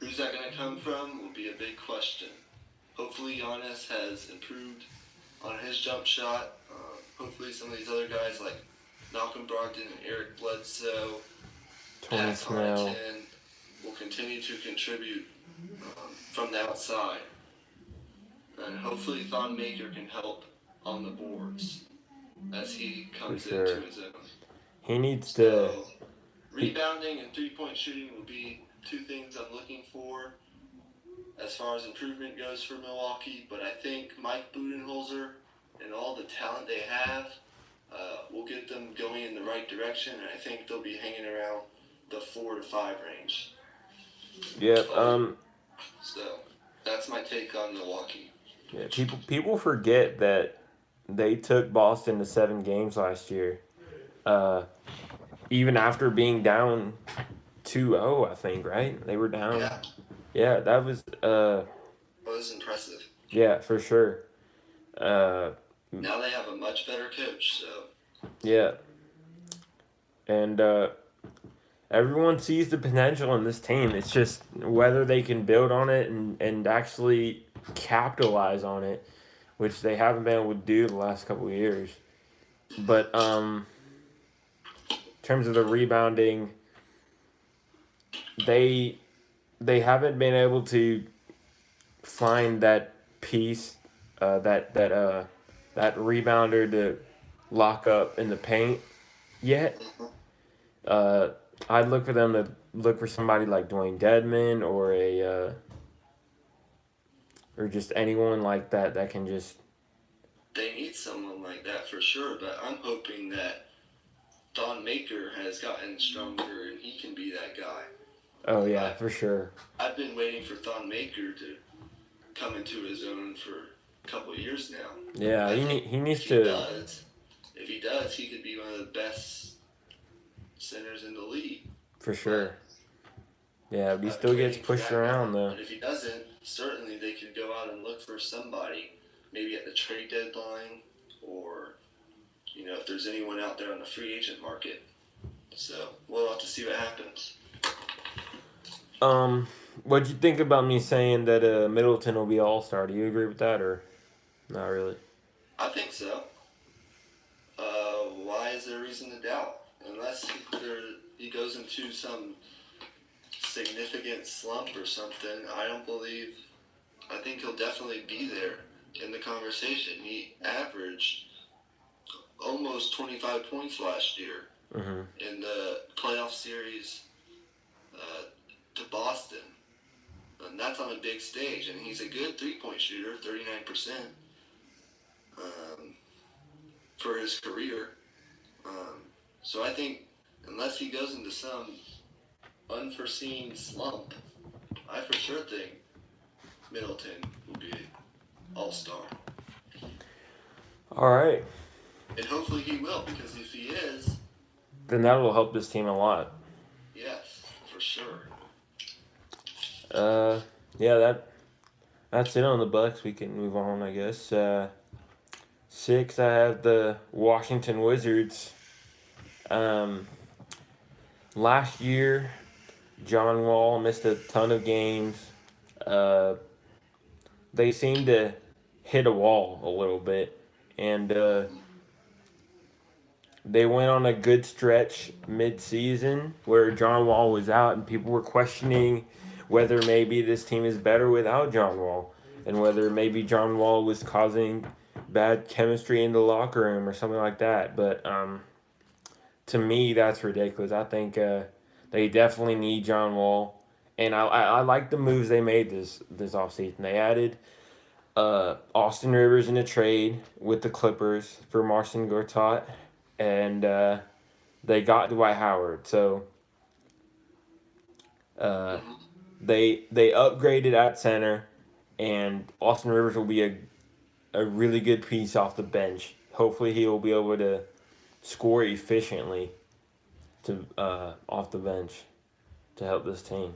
Who's that going to come from will be a big question. Hopefully Giannis has improved on his jump shot. Hopefully some of these other guys like Malcolm Brogdon and Eric Bledsoe, Tony Pat Snell. Connaughton will continue to contribute from the outside. And hopefully Thon Maker can help on the boards as he comes into his own. He needs to... Rebounding and three-point shooting will be two things I'm looking for as far as improvement goes for Milwaukee. But I think Mike Budenholzer and all the talent they have will get them going in the right direction. And I think they'll be hanging around the 4 to 5 range. Yep. So that's my take on Milwaukee. Yeah, people forget that they took Boston to 7 games last year. Even after being down 2-0, I think, right? They were down. Yeah, that was impressive. Yeah, for sure. Now they have a much better coach, so. Yeah. And everyone sees the potential in this team. It's just whether they can build on it and actually capitalize on it, which they haven't been able to do the last couple of years. But in terms of the rebounding, they haven't been able to find that piece, that rebounder to lock up in the paint yet. I'd look for them to look for somebody like Dwayne Dedman or just anyone like that can just. They need someone like that for sure, but I'm hoping that Thon Maker has gotten stronger and he can be that guy. Oh yeah, for sure. I've been waiting for Thon Maker to come into his own for a couple of years now. Yeah, he needs to. If he does, he could be one of the best centers in the league. For sure. Yeah, but he still gets pushed around though. But if he doesn't, certainly they could go out and look for somebody, maybe at the trade deadline, or if there's anyone out there on the free agent market. So we'll have to see what happens. What'd you think about me saying that Middleton will be All-Star? Do you agree with that or not really? I think so. Why is there reason to doubt? Unless he goes into some significant slump or something, I think he'll definitely be there in the conversation. He averaged almost 25 points last year in the playoff series to Boston. And that's on a big stage. And he's a good three-point shooter, 39% for his career. So I think unless he goes into some unforeseen slump, I for sure think Middleton will be All-Star. All right. And hopefully he will, because if he is, then that will help this team a lot. Yes, for sure. Yeah, that's it on the Bucks. We can move on, I guess. 6, I have the Washington Wizards. Last year, John Wall missed a ton of games. They seemed to hit a wall a little bit, and they went on a good stretch mid-season where John Wall was out, and people were questioning whether maybe this team is better without John Wall, and whether maybe John Wall was causing bad chemistry in the locker room or something like that. But to me, that's ridiculous. I think they definitely need John Wall, and I like the moves they made this offseason. They added Austin Rivers in a trade with the Clippers for Marcin Gortat, and they got Dwight Howard. So they upgraded at center, and Austin Rivers will be a really good piece off the bench. Hopefully he will be able to score efficiently off the bench to help this team.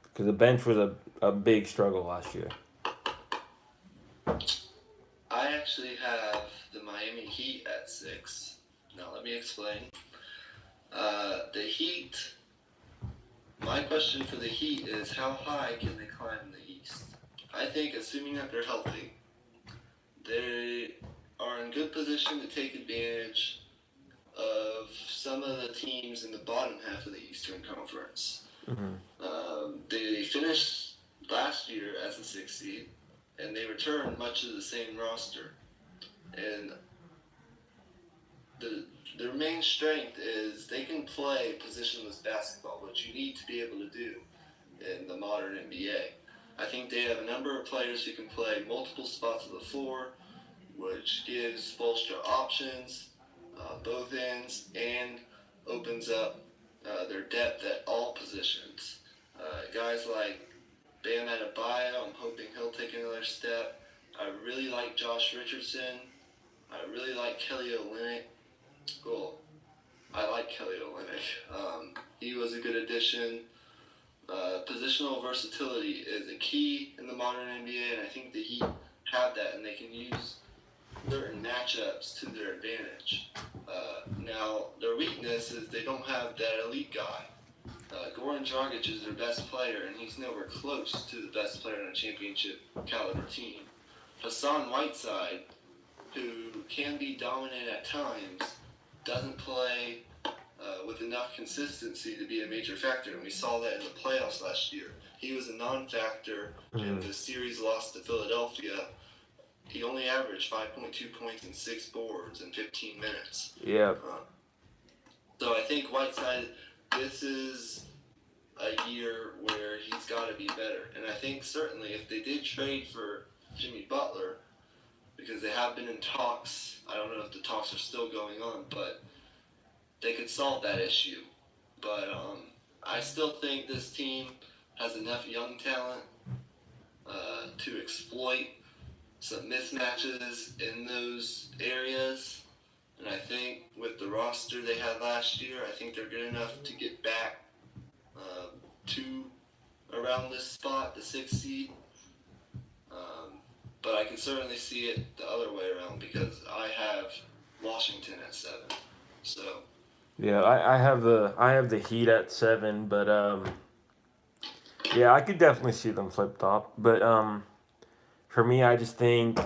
Because the bench was a big struggle last year. I actually have the Miami Heat at 6. Now let me explain. The Heat My question for the Heat is, how high can they climb in the East? I think, assuming that they're healthy, they are in good position to take advantage of some of the teams in the bottom half of the Eastern Conference. They finished last year as a 6th seed, and they returned much of the same roster. And their main strength is they can play positionless basketball, which you need to be able to do in the modern NBA. I think they have a number of players who can play multiple spots of the floor, which gives Spoelstra options, both ends, and opens up their depth at all positions. Guys like Bam Adebayo, I'm hoping he'll take another step. I really like Josh Richardson. I really like Kelly Olynyk. Cool. I like Kelly Olynyk. He was a good addition. Positional versatility is a key in the modern NBA, and I think the Heat have that, and they can use certain matchups to their advantage. Now, their weakness is they don't have that elite guy. Goran Dragic is their best player, and he's nowhere close to the best player on a championship caliber team. Hassan Whiteside, who can be dominant at times, doesn't play with enough consistency to be a major factor, and we saw that in the playoffs last year. He was a non-factor in the series loss to Philadelphia. He only averaged 5.2 points and 6 boards in 15 minutes. Yeah. So I think Whiteside, this is a year where he's got to be better. And I think certainly if they did trade for Jimmy Butler, because they have been in talks, I don't know if the talks are still going on, but they could solve that issue. But I still think this team has enough young talent to exploit some mismatches in those areas. And I think with the roster they had last year, I think they're good enough to get back to around this spot, the 6th seed. But I can certainly see it the other way around because I have Washington at 7. So Yeah, I have the Heat at 7, but yeah, I could definitely see them flip top. But for me, I just think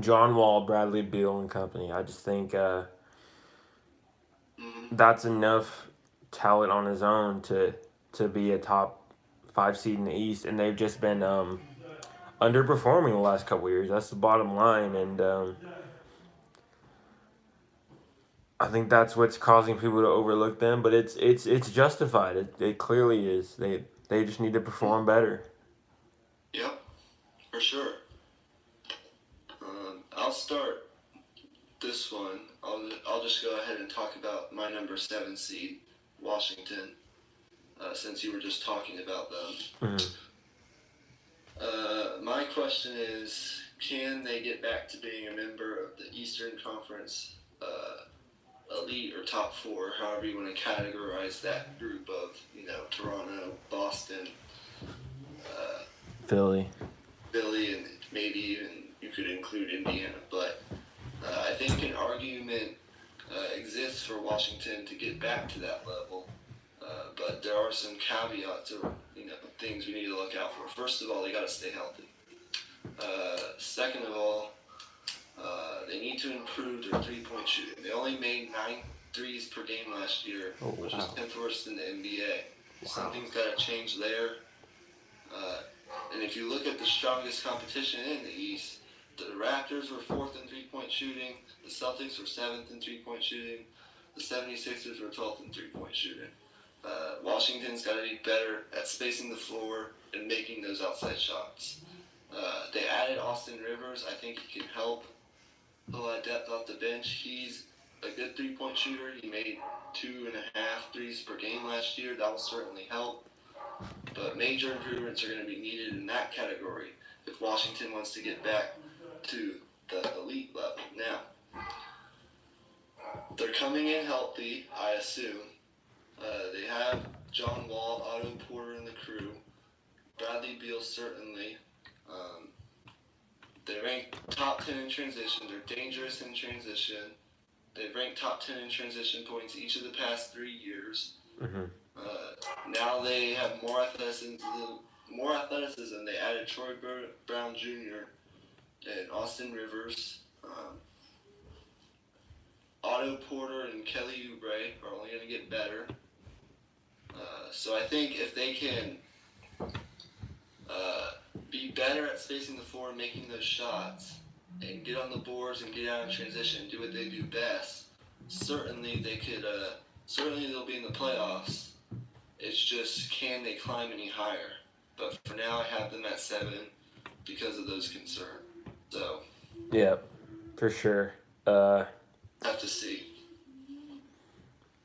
John Wall, Bradley Beal, and company. I just think that's enough talent on his own to be a top 5 seed in the East, and they've just been underperforming the last couple of years. That's the bottom line, and I think that's what's causing people to overlook them. But it's justified. It clearly is. They just need to perform better. Yep, for sure. I'll start this one. I'll just go ahead and talk about my number 7 seed, Washington, since you were just talking about them. My question is, can they get back to being a member of the Eastern Conference elite or top 4, however you want to categorize that group of, Toronto, Boston, Philly, and maybe even you could include Indiana. But I think an argument exists for Washington to get back to that level. But there are some caveats or things we need to look out for. First of all, they got to stay healthy. Second of all, they need to improve their 3-point shooting. They only made 9 threes per game last year, which is 10th worst in the NBA. Something's got to change there. And if you look at the strongest competition in the East, the Raptors were 4th in 3-point shooting, the Celtics were 7th in 3-point shooting, the 76ers were 12th in 3-point shooting. Washington's got to be better at spacing the floor and making those outside shots. They added Austin Rivers. I think he can help pull that depth off the bench. He's a good 3-point shooter. He made 2.5 threes per game last year. That will certainly help. But major improvements are going to be needed in that category if Washington wants to get back to the elite level. Now, they're coming in healthy, I assume. They have John Wall, Otto Porter in the crew. Bradley Beal certainly. They rank top 10 in transition. They're dangerous in transition. They've ranked top 10 in transition points each of the past 3 years. Mm-hmm. Now they have more athleticism. They added Troy Brown Jr. and Austin Rivers. Otto Porter and Kelly Oubre are only going to get better. So I think if they can be better at spacing the floor and making those shots and get on the boards and get out in transition and do what they do best, certainly they could. Certainly they'll be in the playoffs. It's just, can they climb any higher? But for now, I have them at 7 because of those concerns. So. Yeah, for sure. Have to see.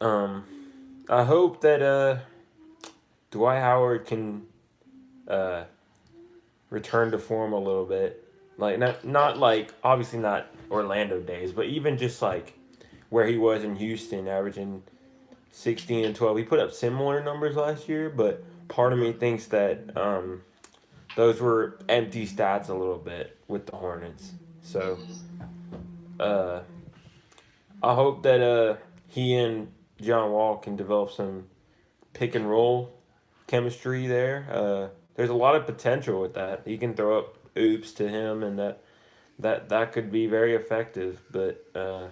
I hope that Dwight Howard can return to form a little bit. Like not like obviously not Orlando days, but even just like where he was in Houston, averaging 16 and 12. He put up similar numbers last year, but part of me thinks that those were empty stats a little bit with the Hornets. So uh, I hope that he and John Wall can develop some pick and roll chemistry there. There's a lot of potential with that. He can throw up oops to him, and that could be very effective. But for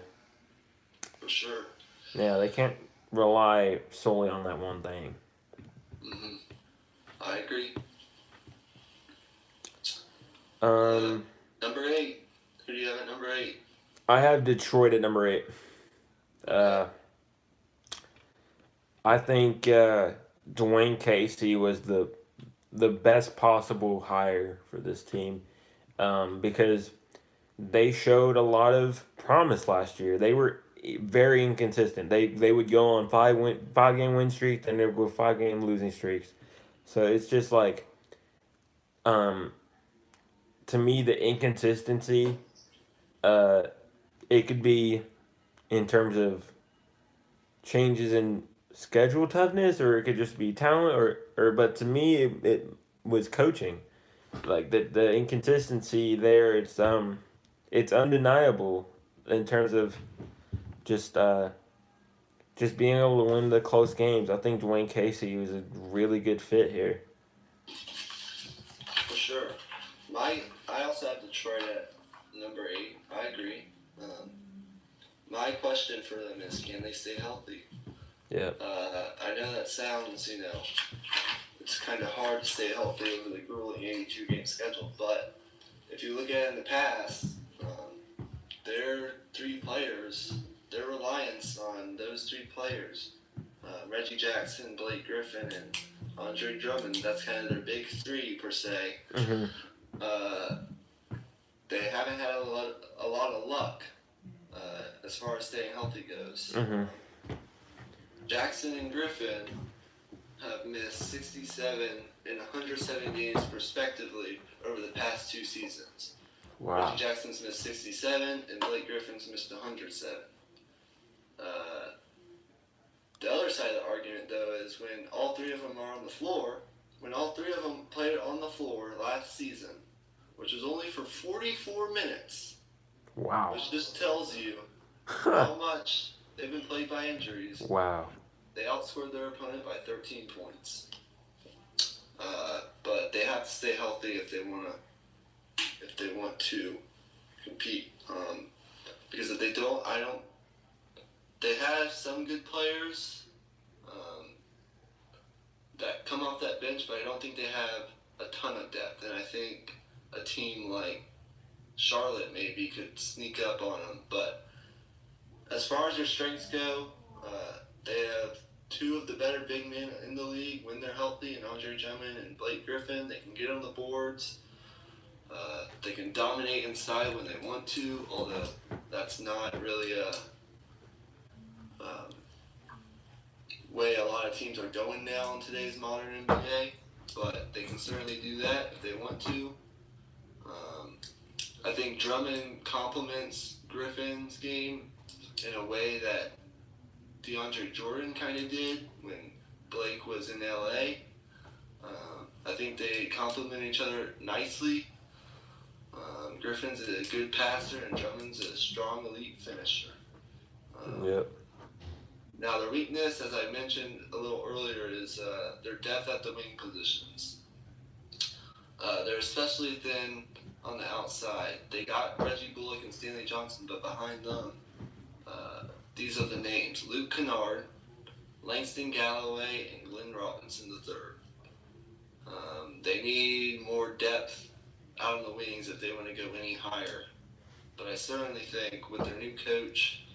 sure. Yeah, they can't rely solely on that one thing. Mm-hmm. I agree. Number 8. Who do you have at number 8? I have Detroit at number 8. I think Dwayne Casey was the best possible hire for this team because they showed a lot of promise last year. They were very inconsistent. They would go on 5 game win streaks, and they would go 5 game losing streaks. So it's just like, to me, the inconsistency, it could be in terms of changes in schedule toughness, or it could just be talent, or but to me, it was coaching. Like the inconsistency there, it's undeniable in terms of just just being able to win the close games. I think Dwayne Casey was a really good fit here. For sure. I also have Detroit at number 8. I agree. My question for them is, can they stay healthy? Yeah. I know that sounds, it's kind of hard to stay healthy over the grueling 82-game schedule, but if you look at it in the past, their 3 players, their reliance on those 3 players, Reggie Jackson, Blake Griffin, and Andre Drummond, that's kind of their big 3 per se. Mm-hmm. They haven't had a lot of luck as far as staying healthy goes. Mm-hmm. Jackson and Griffin have missed 67 and 107 games respectively over the past 2 seasons. Wow. Reggie Jackson's missed 67 and Blake Griffin's missed 107. The other side of the argument, though, is when all 3 of them are on the floor, when all 3 of them played on the floor last season, which was only for 44 minutes. Wow. Which just tells you how much they've been plagued by injuries. Wow. They outscored their opponent by 13 points. But they have to stay healthy if they want to compete. Because if they don't, they have some good players that come off that bench, but I don't think they have a ton of depth. And I think a team like Charlotte maybe could sneak up on them. But as far as their strengths go, they have 2 of the better big men in the league when they're healthy, and Andre Drummond and Blake Griffin. They can get on the boards. They can dominate inside when they want to, although that's not really a way a lot of teams are going now in today's modern NBA. But they can certainly do that if they want to. I think Drummond complements Griffin's game in a way that DeAndre Jordan kind of did when Blake was in LA. I think they complement each other nicely. Griffin's a good passer and Drummond's a strong elite finisher. Yep. Now, their weakness, as I mentioned a little earlier, is their depth at the wing positions. They're especially thin on the outside. They got Reggie Bullock and Stanley Johnson, but behind them, these are the names: Luke Kennard, Langston Galloway, and Glenn Robinson III. They need more depth out on the wings if they want to go any higher. But I certainly think with their new coach,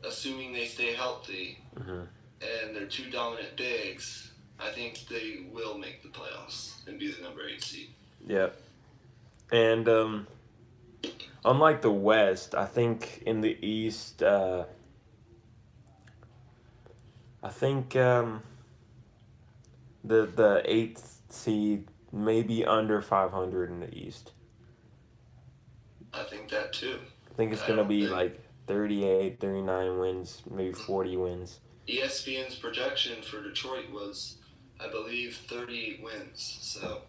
assuming they stay healthy, and their two dominant bigs, I think they will make the playoffs and be the number 8 seed. Yep. And unlike the West, I think in the East, I think the 8th seed may be under 500 in the East. I think that too. I think it's going to be like 38, 39 wins, maybe 40 wins. ESPN's projection for Detroit was, I believe, 38 wins. So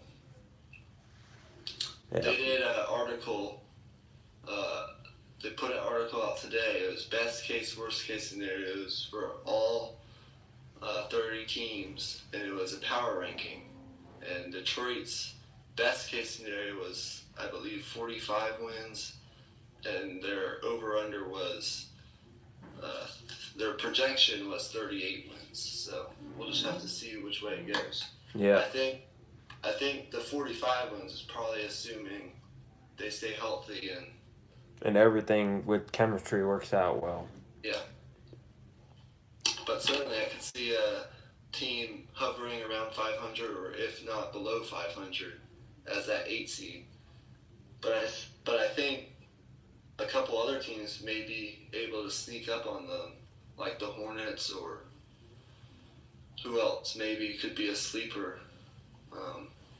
they did an article. They put an article out today. It was best case, worst case scenarios for all 30 teams, and it was a power ranking. And Detroit's best case scenario was, I believe, 45 wins, and their over/under was, their projection was 38 wins. So we'll just have to see which way it goes. Yeah. I think the 45 wins is probably assuming they stay healthy and everything with chemistry works out well. Yeah. But certainly I could see a team hovering around 500, or if not below 500, as that 8 seed. But I think a couple other teams may be able to sneak up on them, like the Hornets, or who else maybe could be a sleeper,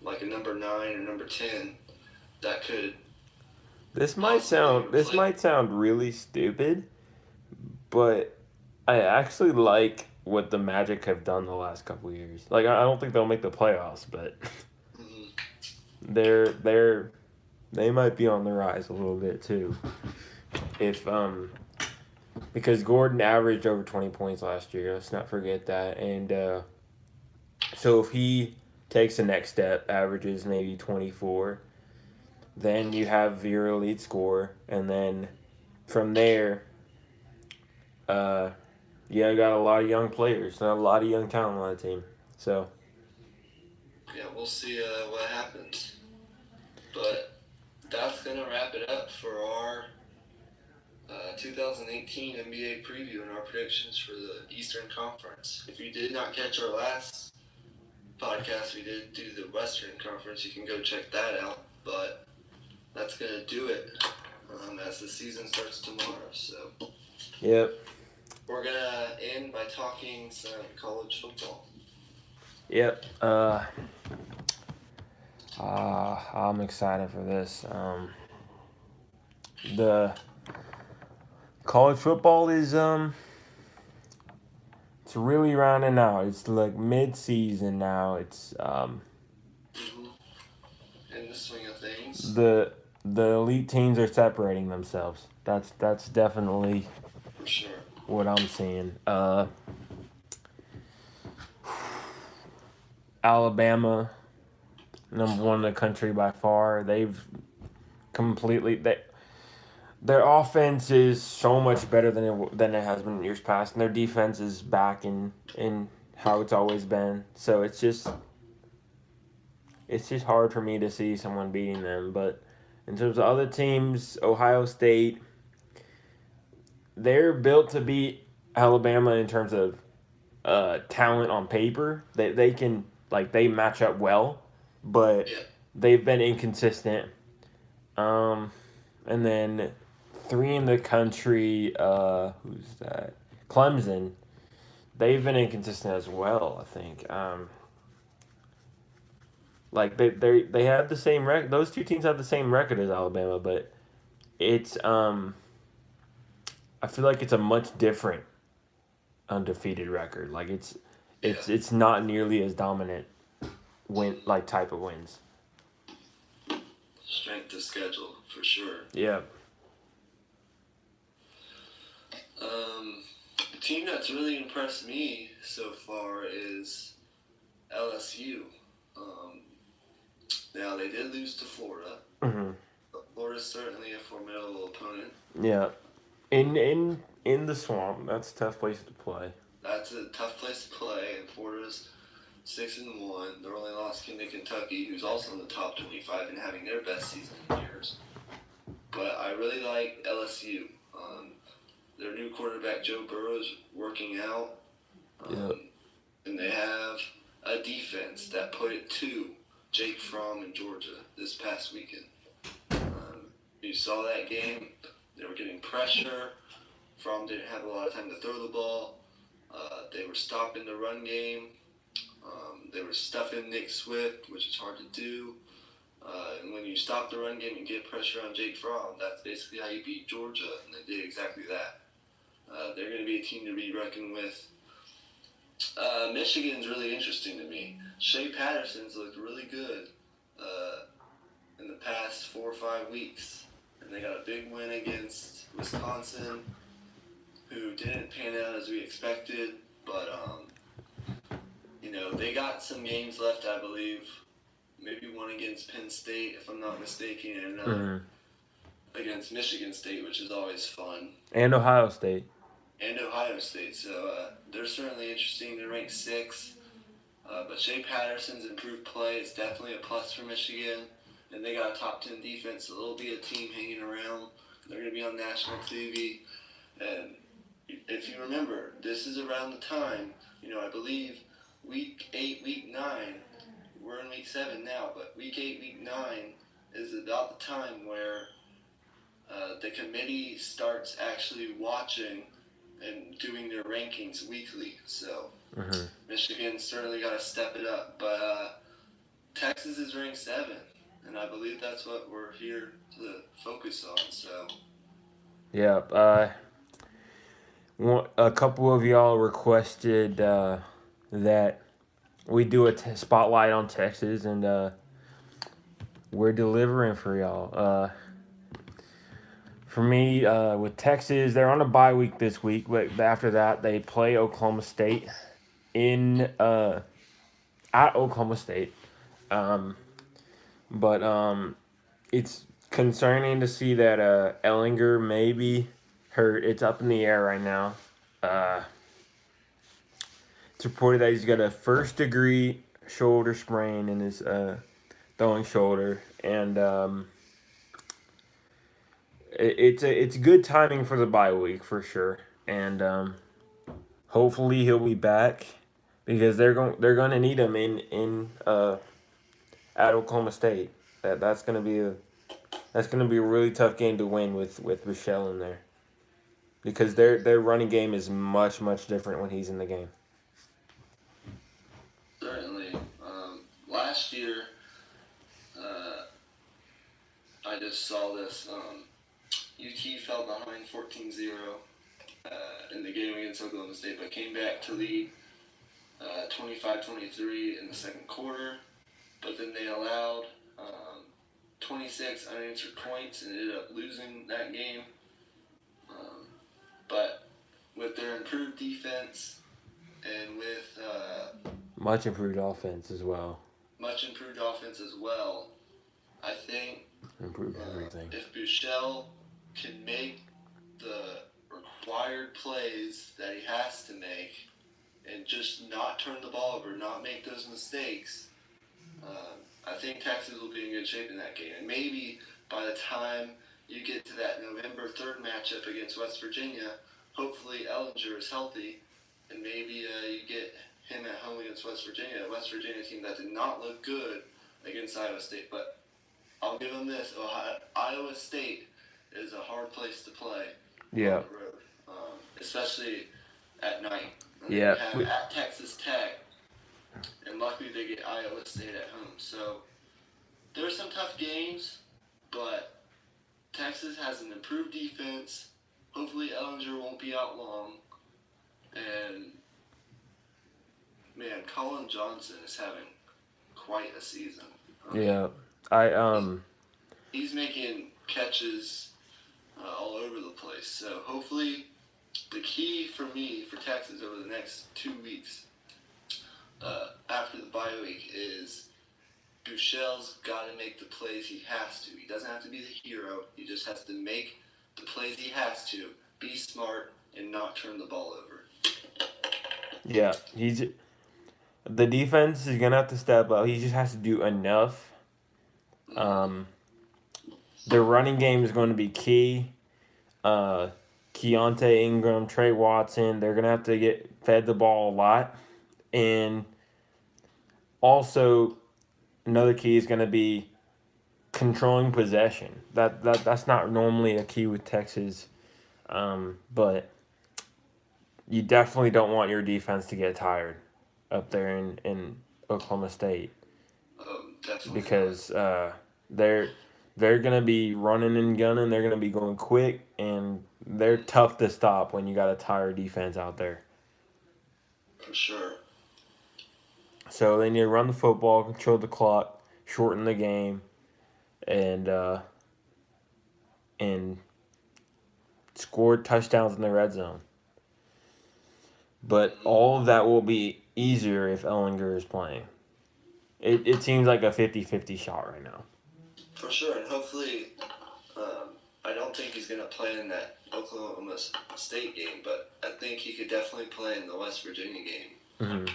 like a number 9 or number 10 that could. This might sound really stupid, but I actually like what the Magic have done the last couple of years. Like, I don't think they'll make the playoffs, but they might be on the rise a little bit too. If because Gordon averaged over 20 points last year, let's not forget that. And so if he takes the next step, averages maybe 24, then you have your elite scorer, and then from there, I got a lot of young players, a lot of young talent on the team. So yeah, we'll see what happens. But that's gonna wrap it up for our 2018 NBA preview and our predictions for the Eastern Conference. If you did not catch our last podcast, we did do the Western Conference. You can go check that out. But that's gonna do it as the season starts tomorrow. So. Yep. We're going to end by talking some college football. Yep. I'm excited for this. The college football is it's really rounding out. It's like mid-season now. It's in the swing of things. The elite teams are separating themselves. That's definitely for sure what I'm seeing. Alabama, number 1 in the country by far. They've completely their offense is so much better than it has been in years past, and their defense is back in how it's always been. So it's just hard for me to see someone beating them. But in terms of other teams, Ohio State, they're built to beat Alabama in terms of talent on paper. They can, like, they match up well, but they've been inconsistent. And then 3 in the country, who's that? Clemson. They've been inconsistent as well, I think. Like they have the same record. Those 2 teams have the same record as Alabama, but it's I feel like it's a much different undefeated record. Like it's not nearly as dominant type of wins. Strength of schedule for sure. Yeah. team that's really impressed me so far is LSU. Now, they did lose to Florida. Mm-hmm. But Florida's certainly a formidable opponent. Yeah. In the swamp, that's a tough place to play. That's a tough place to play, and Florida's 6-1. Their only loss came to Kentucky, who's also in the top 25 and having their best season in years. But I really like LSU. Their new quarterback, Joe Burrow's working out. And they have a defense that put it to Jake Fromm in Georgia this past weekend. You saw that game. They were getting pressure. Fromm didn't have a lot of time to throw the ball. They were stopping the run game. They were stuffing Nick Swift, which is hard to do. And when you stop the run game and get pressure on Jake Fromm, that's basically how you beat Georgia, and they did exactly that. They're going to be a team to be reckoned with. Michigan's really interesting to me. Shea Patterson's looked really good in the past 4 or 5 weeks. And they got a big win against Wisconsin, who didn't pan out as we expected. But, they got some games left, I believe. Maybe one against Penn State, if I'm not mistaken, and another against Michigan State, which is always fun. And Ohio State. So they're certainly interesting. They're ranked 6. But Shea Patterson's improved play is definitely a plus for Michigan. And they got a top 10 defense, so they'll be a team hanging around. They're going to be on national TV. And if you remember, this is around the time, I believe week 8, week 9, we're in week 7 now, but week 8, week 9 is about the time where the committee starts actually watching and doing their rankings weekly. So Michigan certainly got to step it up. But Texas is ranked 7, and I believe that's what we're here to focus on. So yeah, a couple of y'all requested that we do a spotlight on Texas, and we're delivering for y'all. For me, with Texas, they're on a bye week this week, but after that, they play Oklahoma State at Oklahoma State. But it's concerning to see that Ellinger may be hurt. It's up in the air right now. It's reported that he's got a first-degree shoulder sprain in his throwing shoulder, and it's good timing for the bye week for sure, and hopefully he'll be back because they're going to need him in at Oklahoma State. That's going to be a really tough game to win with Michelle in there, because their running game is much different when he's in the game. Certainly. Last year, I just saw this. UT fell behind 14-0 in the game against Oklahoma State, but came back to lead 25-23 in the second quarter. But then they allowed 26 unanswered points and ended up losing that game. But with their improved defense and with Much improved offense as well. I think improved everything. If Buechele can make the required plays that he has to make and just not turn the ball over, not make those mistakes, I think Texas will be in good shape in that game. And maybe by the time you get to that November 3rd matchup against West Virginia, hopefully Ellinger is healthy, and maybe you get him at home against West Virginia. A West Virginia team that did not look good against Iowa State. But I'll give them this. Iowa State is a hard place to play on the road, especially at night. Yeah. You have at Texas Tech, and luckily they get Iowa State at home. So there's some tough games, but Texas has an improved defense. Hopefully Ellinger won't be out long. And, man, Colin Johnson is having quite a season. He's making catches all over the place. So hopefully The key for me for Texas over the next 2 weeks after the bye week is Bouchel's got to make the plays he has to. He doesn't have to be the hero. He just has to make the plays he has to, be smart, and not turn the ball over. Yeah, the defense is gonna have to step up. He just has to do enough. The running game is going to be key. Keontae Ingram, Trey Watson, they're gonna have to get fed the ball a lot, and also another key is gonna be controlling possession. That's not normally a key with Texas, but you definitely don't want your defense to get tired up there in Oklahoma State Definitely because they're gonna be running and gunning. They're gonna be going quick, and they're tough to stop when you got a tired defense out there. for sure. So they need to run the football, control the clock, shorten the game, and score touchdowns in the red zone. But all of that will be easier if Ellinger is playing. It seems like a 50-50 shot right now. For sure, and hopefully, I don't think he's going to play in that Oklahoma State game, but I think he could definitely play in the West Virginia game. Mm-hmm.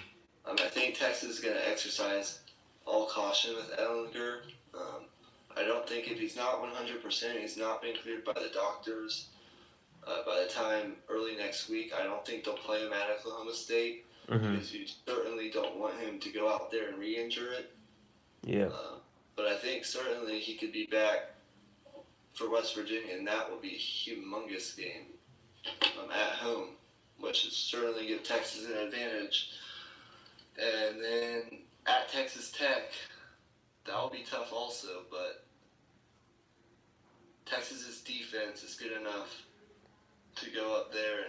I think Texas is going to exercise all caution with Ellinger. I don't think if he's not 100%, he's not been cleared by the doctors. By the time early next week, I don't think they'll play him at Oklahoma State because you certainly don't want him to go out there and re-injure it. Yeah. But I think certainly he could be back for West Virginia, and that will be a humongous game at home, which would certainly give Texas an advantage. And then at Texas Tech, that'll be tough also, but Texas's defense is good enough to go up there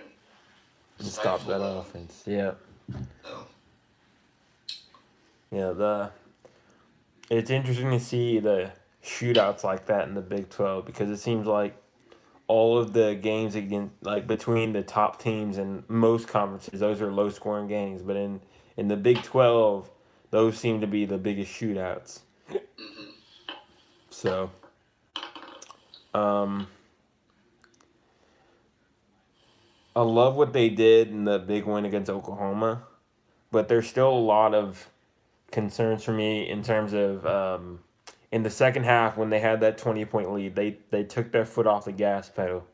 and stop that offense. Yeah. So. Yeah, it's interesting to see the shootouts like that in the Big 12 because it seems like all of the games between the top teams in most conferences, those are low scoring games, but in the Big 12, those seem to be the biggest shootouts. Mm-hmm. So, I love what they did in the big win against Oklahoma, but there's still a lot of concerns for me in terms of in the second half when they had that 20-point lead, they took their foot off the gas pedal.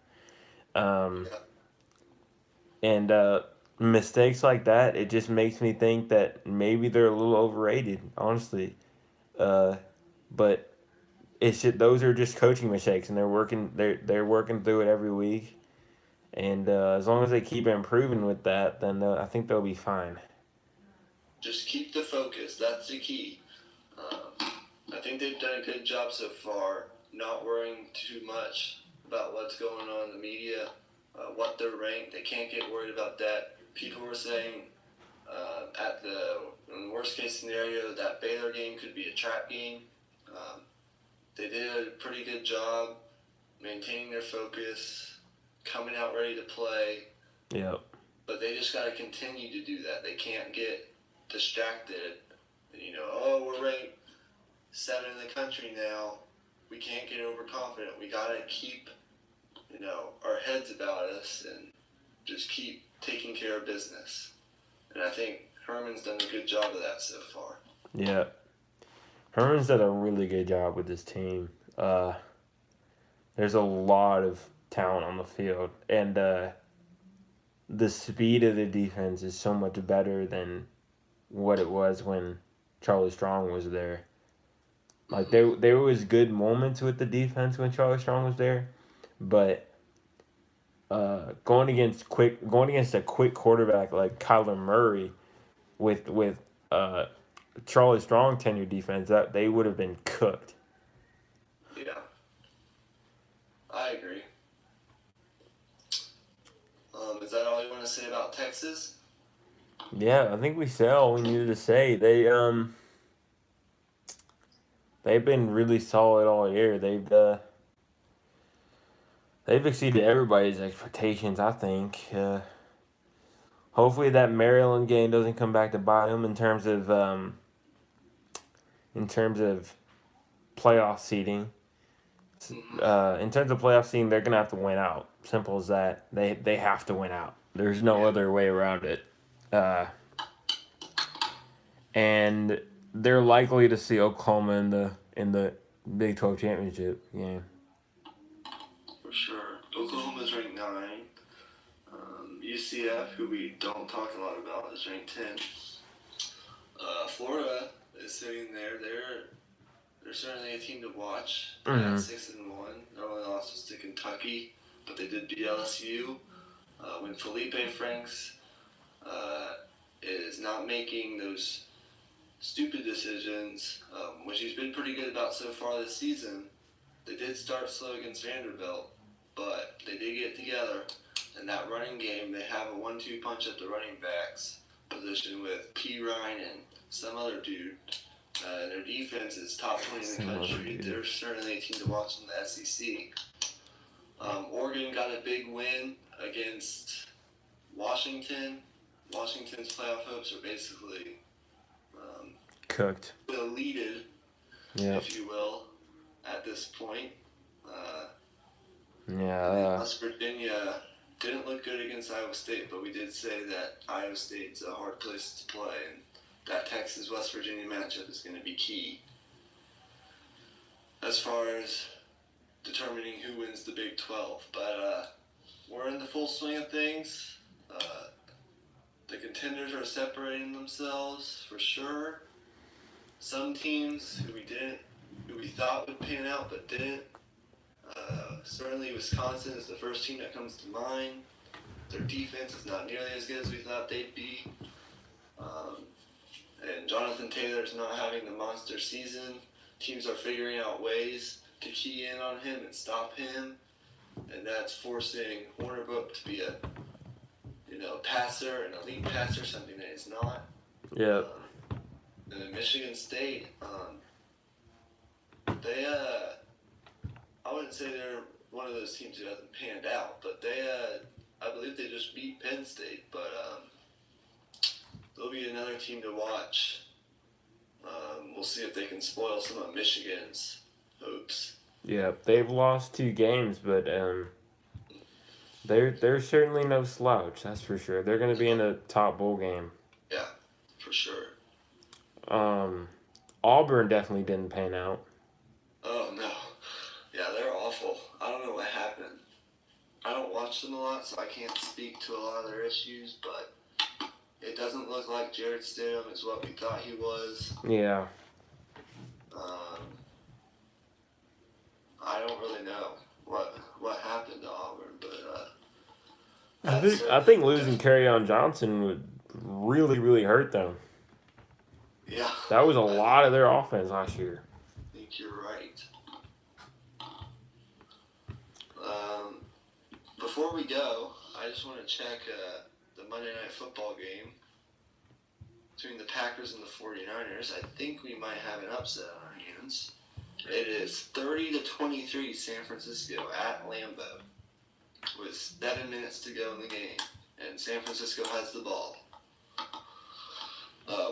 And mistakes like that, it just makes me think that maybe they're a little overrated, honestly. But those are just coaching mistakes, and they're working through it every week. And as long as they keep improving with that, then I think they'll be fine. Just keep the focus. That's the key. I think they've done a good job so far, not worrying too much about what's going on in the media, what they're ranked. They can't get worried about that. People were saying in the worst case scenario, that Baylor game could be a trap game. They did a pretty good job maintaining their focus, coming out ready to play. Yep. But they just got to continue to do that. They can't get distracted. We're ranked 7 in the country now. We can't get overconfident. We got to keep, our heads about us and just keep taking care of business. And I think Herman's done a good job of that so far. Yeah. Herman's done a really good job with this team. There's a lot of talent on the field, and the speed of the defense is so much better than what it was when Charlie Strong was there. Like there was good moments with the defense when Charlie Strong was there, but going against a quick quarterback like Kyler Murray with Charlie Strong tenure defense, that they would have been cooked. Yeah, I agree. Is that all you want to say about Texas? Yeah, I think we said all we needed to say. They've been really solid all year. they've exceeded everybody's expectations. I think. Hopefully that Maryland game doesn't come back to bite them in terms of playoff seeding. In terms of playoff seeding, they're gonna have to win out. Simple as that. They have to win out. There's no other way around it. Uh, and they're likely to see Oklahoma in the Big 12 championship game. For sure. Oklahoma's ranked 9. UCF, who we don't talk a lot about, is ranked 10. Florida is sitting there. They're certainly a team to watch. They're at 6-1. Their only loss was to Kentucky, but they did beat LSU. When Felipe Franks is not making those stupid decisions, which he's been pretty good about so far this season. They did start slow against Vanderbilt, but they did get together. In that running game, they have a 1-2 punch at the running backs position with P. Ryan and some other dude. Their defense is top 20 in the country. They're certainly a team to watch in the SEC. Oregon got a big win against Washington. Washington's playoff hopes are basically cooked, deleted, if you will, at this point. West Virginia didn't look good against Iowa State, but we did say that Iowa State's a hard place to play, and that Texas-West Virginia matchup is going to be key. As far as determining who wins the Big 12, but we're in the full swing of things. The contenders are separating themselves for sure. Some teams who we thought would pan out but didn't. Certainly Wisconsin is the first team that comes to mind. Their defense is not nearly as good as we thought they'd be. And Jonathan Taylor's not having the monster season. Teams are figuring out ways to key in on him and stop him. And that's forcing Hornerbrook to be a passer, an elite passer, something that he's not. Yeah. And then Michigan State, I wouldn't say they're one of those teams who hasn't panned out, but I believe they just beat Penn State, but they'll be another team to watch. We'll see if they can spoil some of Michigan's hopes. Yeah, they've lost 2 games, but they're certainly no slouch. That's for sure. They're going to be in a top bowl game. Yeah, for sure. Auburn definitely didn't pan out. Oh no, yeah, they're awful. I don't know what happened. I don't watch them a lot, so I can't speak to a lot of their issues, but it doesn't look like Jared Stidham is what we thought he was. Yeah. I don't really know what happened to Auburn, but I think losing Kerryon Johnson would really, really hurt them. Yeah. That was a lot of their offense last year. I think you're right. Before we go, I just want to check the Monday Night Football game between the Packers and the 49ers. I think we might have an upset on our hands. It is 30-23 San Francisco at Lambeau with 7 minutes to go in the game, and San Francisco has the ball.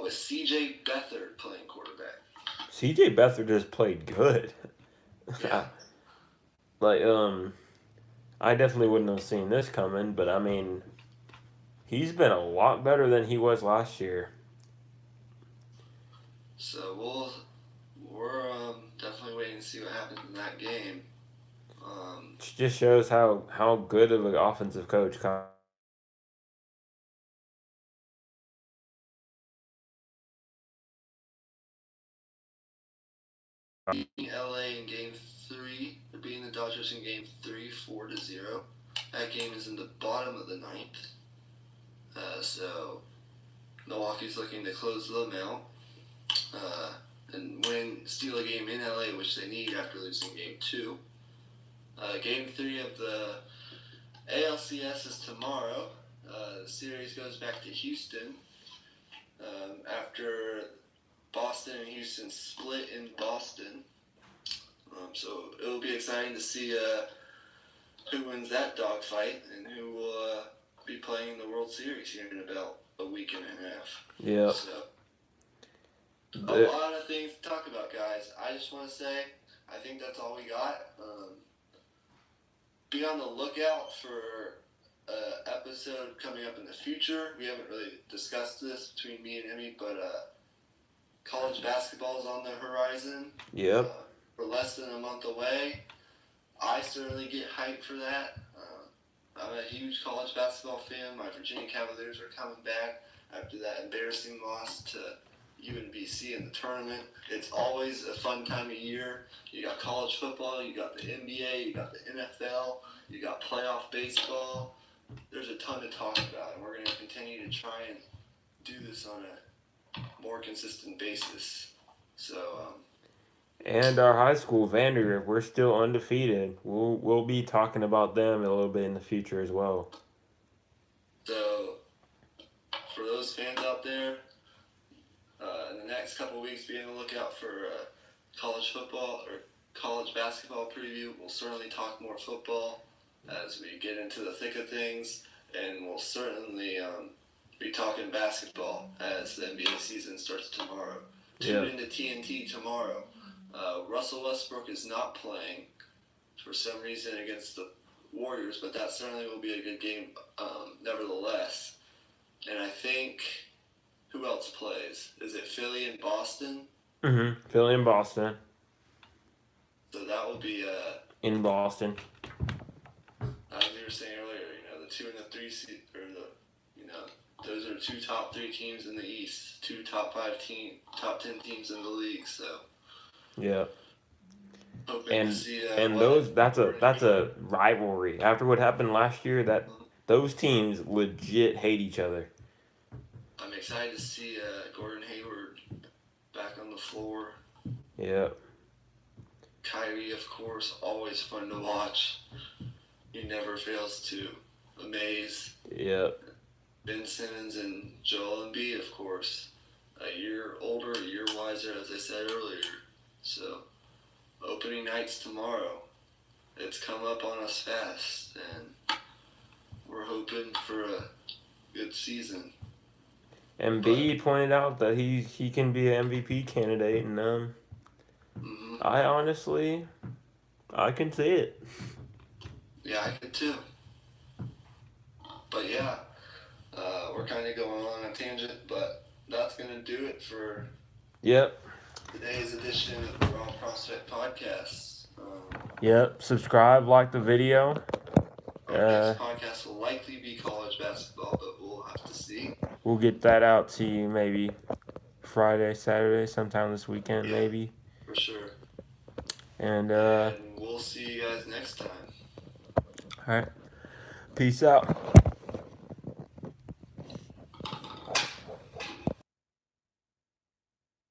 With C.J. Beathard playing quarterback. C.J. Beathard just played good. Yeah. I definitely wouldn't have seen this coming, but I mean, he's been a lot better than he was last year. So we're definitely waiting to see what happens in that game. It just shows how good of an offensive coach beating LA in game 3. They're beating the Dodgers in game 3, 4-0. That game is in the bottom of the 9th. So Milwaukee's looking to close them out and steal a game in LA, which they need after losing game 2. Game 3 of the ALCS is tomorrow. The series goes back to Houston after Boston and Houston split in Boston. So it'll be exciting to see who wins that dogfight and who will be playing in the World Series here in about a week and a half. Yeah. So, a lot of things to talk about, guys. I just want to say, I think that's all we got. Be on the lookout for an episode coming up in the future. We haven't really discussed this between me and Emmy, but college basketball is on the horizon. Yep. We're less than a month away. I certainly get hyped for that. I'm a huge college basketball fan. My Virginia Cavaliers are coming back after that embarrassing loss to UNBC in the tournament. It's always a fun time of year. You got college football, you got the NBA, you got the NFL, you got playoff baseball. There's a ton to talk about, and we're going to continue to try and do this on a more consistent basis. So, and our high school, Vandergrift, we're still undefeated. We'll be talking about them a little bit in the future as well. So, for those fans out there, in the next couple of weeks, be on the lookout for college football or college basketball preview. We'll certainly talk more football as we get into the thick of things, and we'll certainly be talking basketball as the NBA season starts tomorrow. Tune into TNT tomorrow. Russell Westbrook is not playing for some reason against the Warriors, but that certainly will be a good game nevertheless. And I think, who else plays? Is it Philly and Boston? Mm-hmm. Philly and Boston. So that will be in Boston. As you were saying earlier, the 2 and the 3 seed, or those are 2 top 3 teams in the East, 2 top 10 teams in the league. So yeah. Hoping to see that's a rivalry. After what happened last year, that those teams legit hate each other. I'm excited to see Gordon Hayward back on the floor. Yeah. Kyrie, of course, always fun to watch. He never fails to amaze. Yeah. Ben Simmons and Joel Embiid, of course, a year older, a year wiser, as I said earlier. So, opening night's tomorrow. It's come up on us fast, and we're hoping for a good season. Embiid pointed out that he can be an MVP candidate, and I honestly, I can see it. Yeah, I could too. But yeah, we're kind of going on a tangent, but that's going to do it for today's edition of the Raw Prospect Podcast. Yep, subscribe, like the video. Our next podcast will likely be college basketball, but we'll have to see. We'll get that out to you maybe Friday, Saturday, sometime this weekend, maybe. For sure. And we'll see you guys next time. All right. Peace out.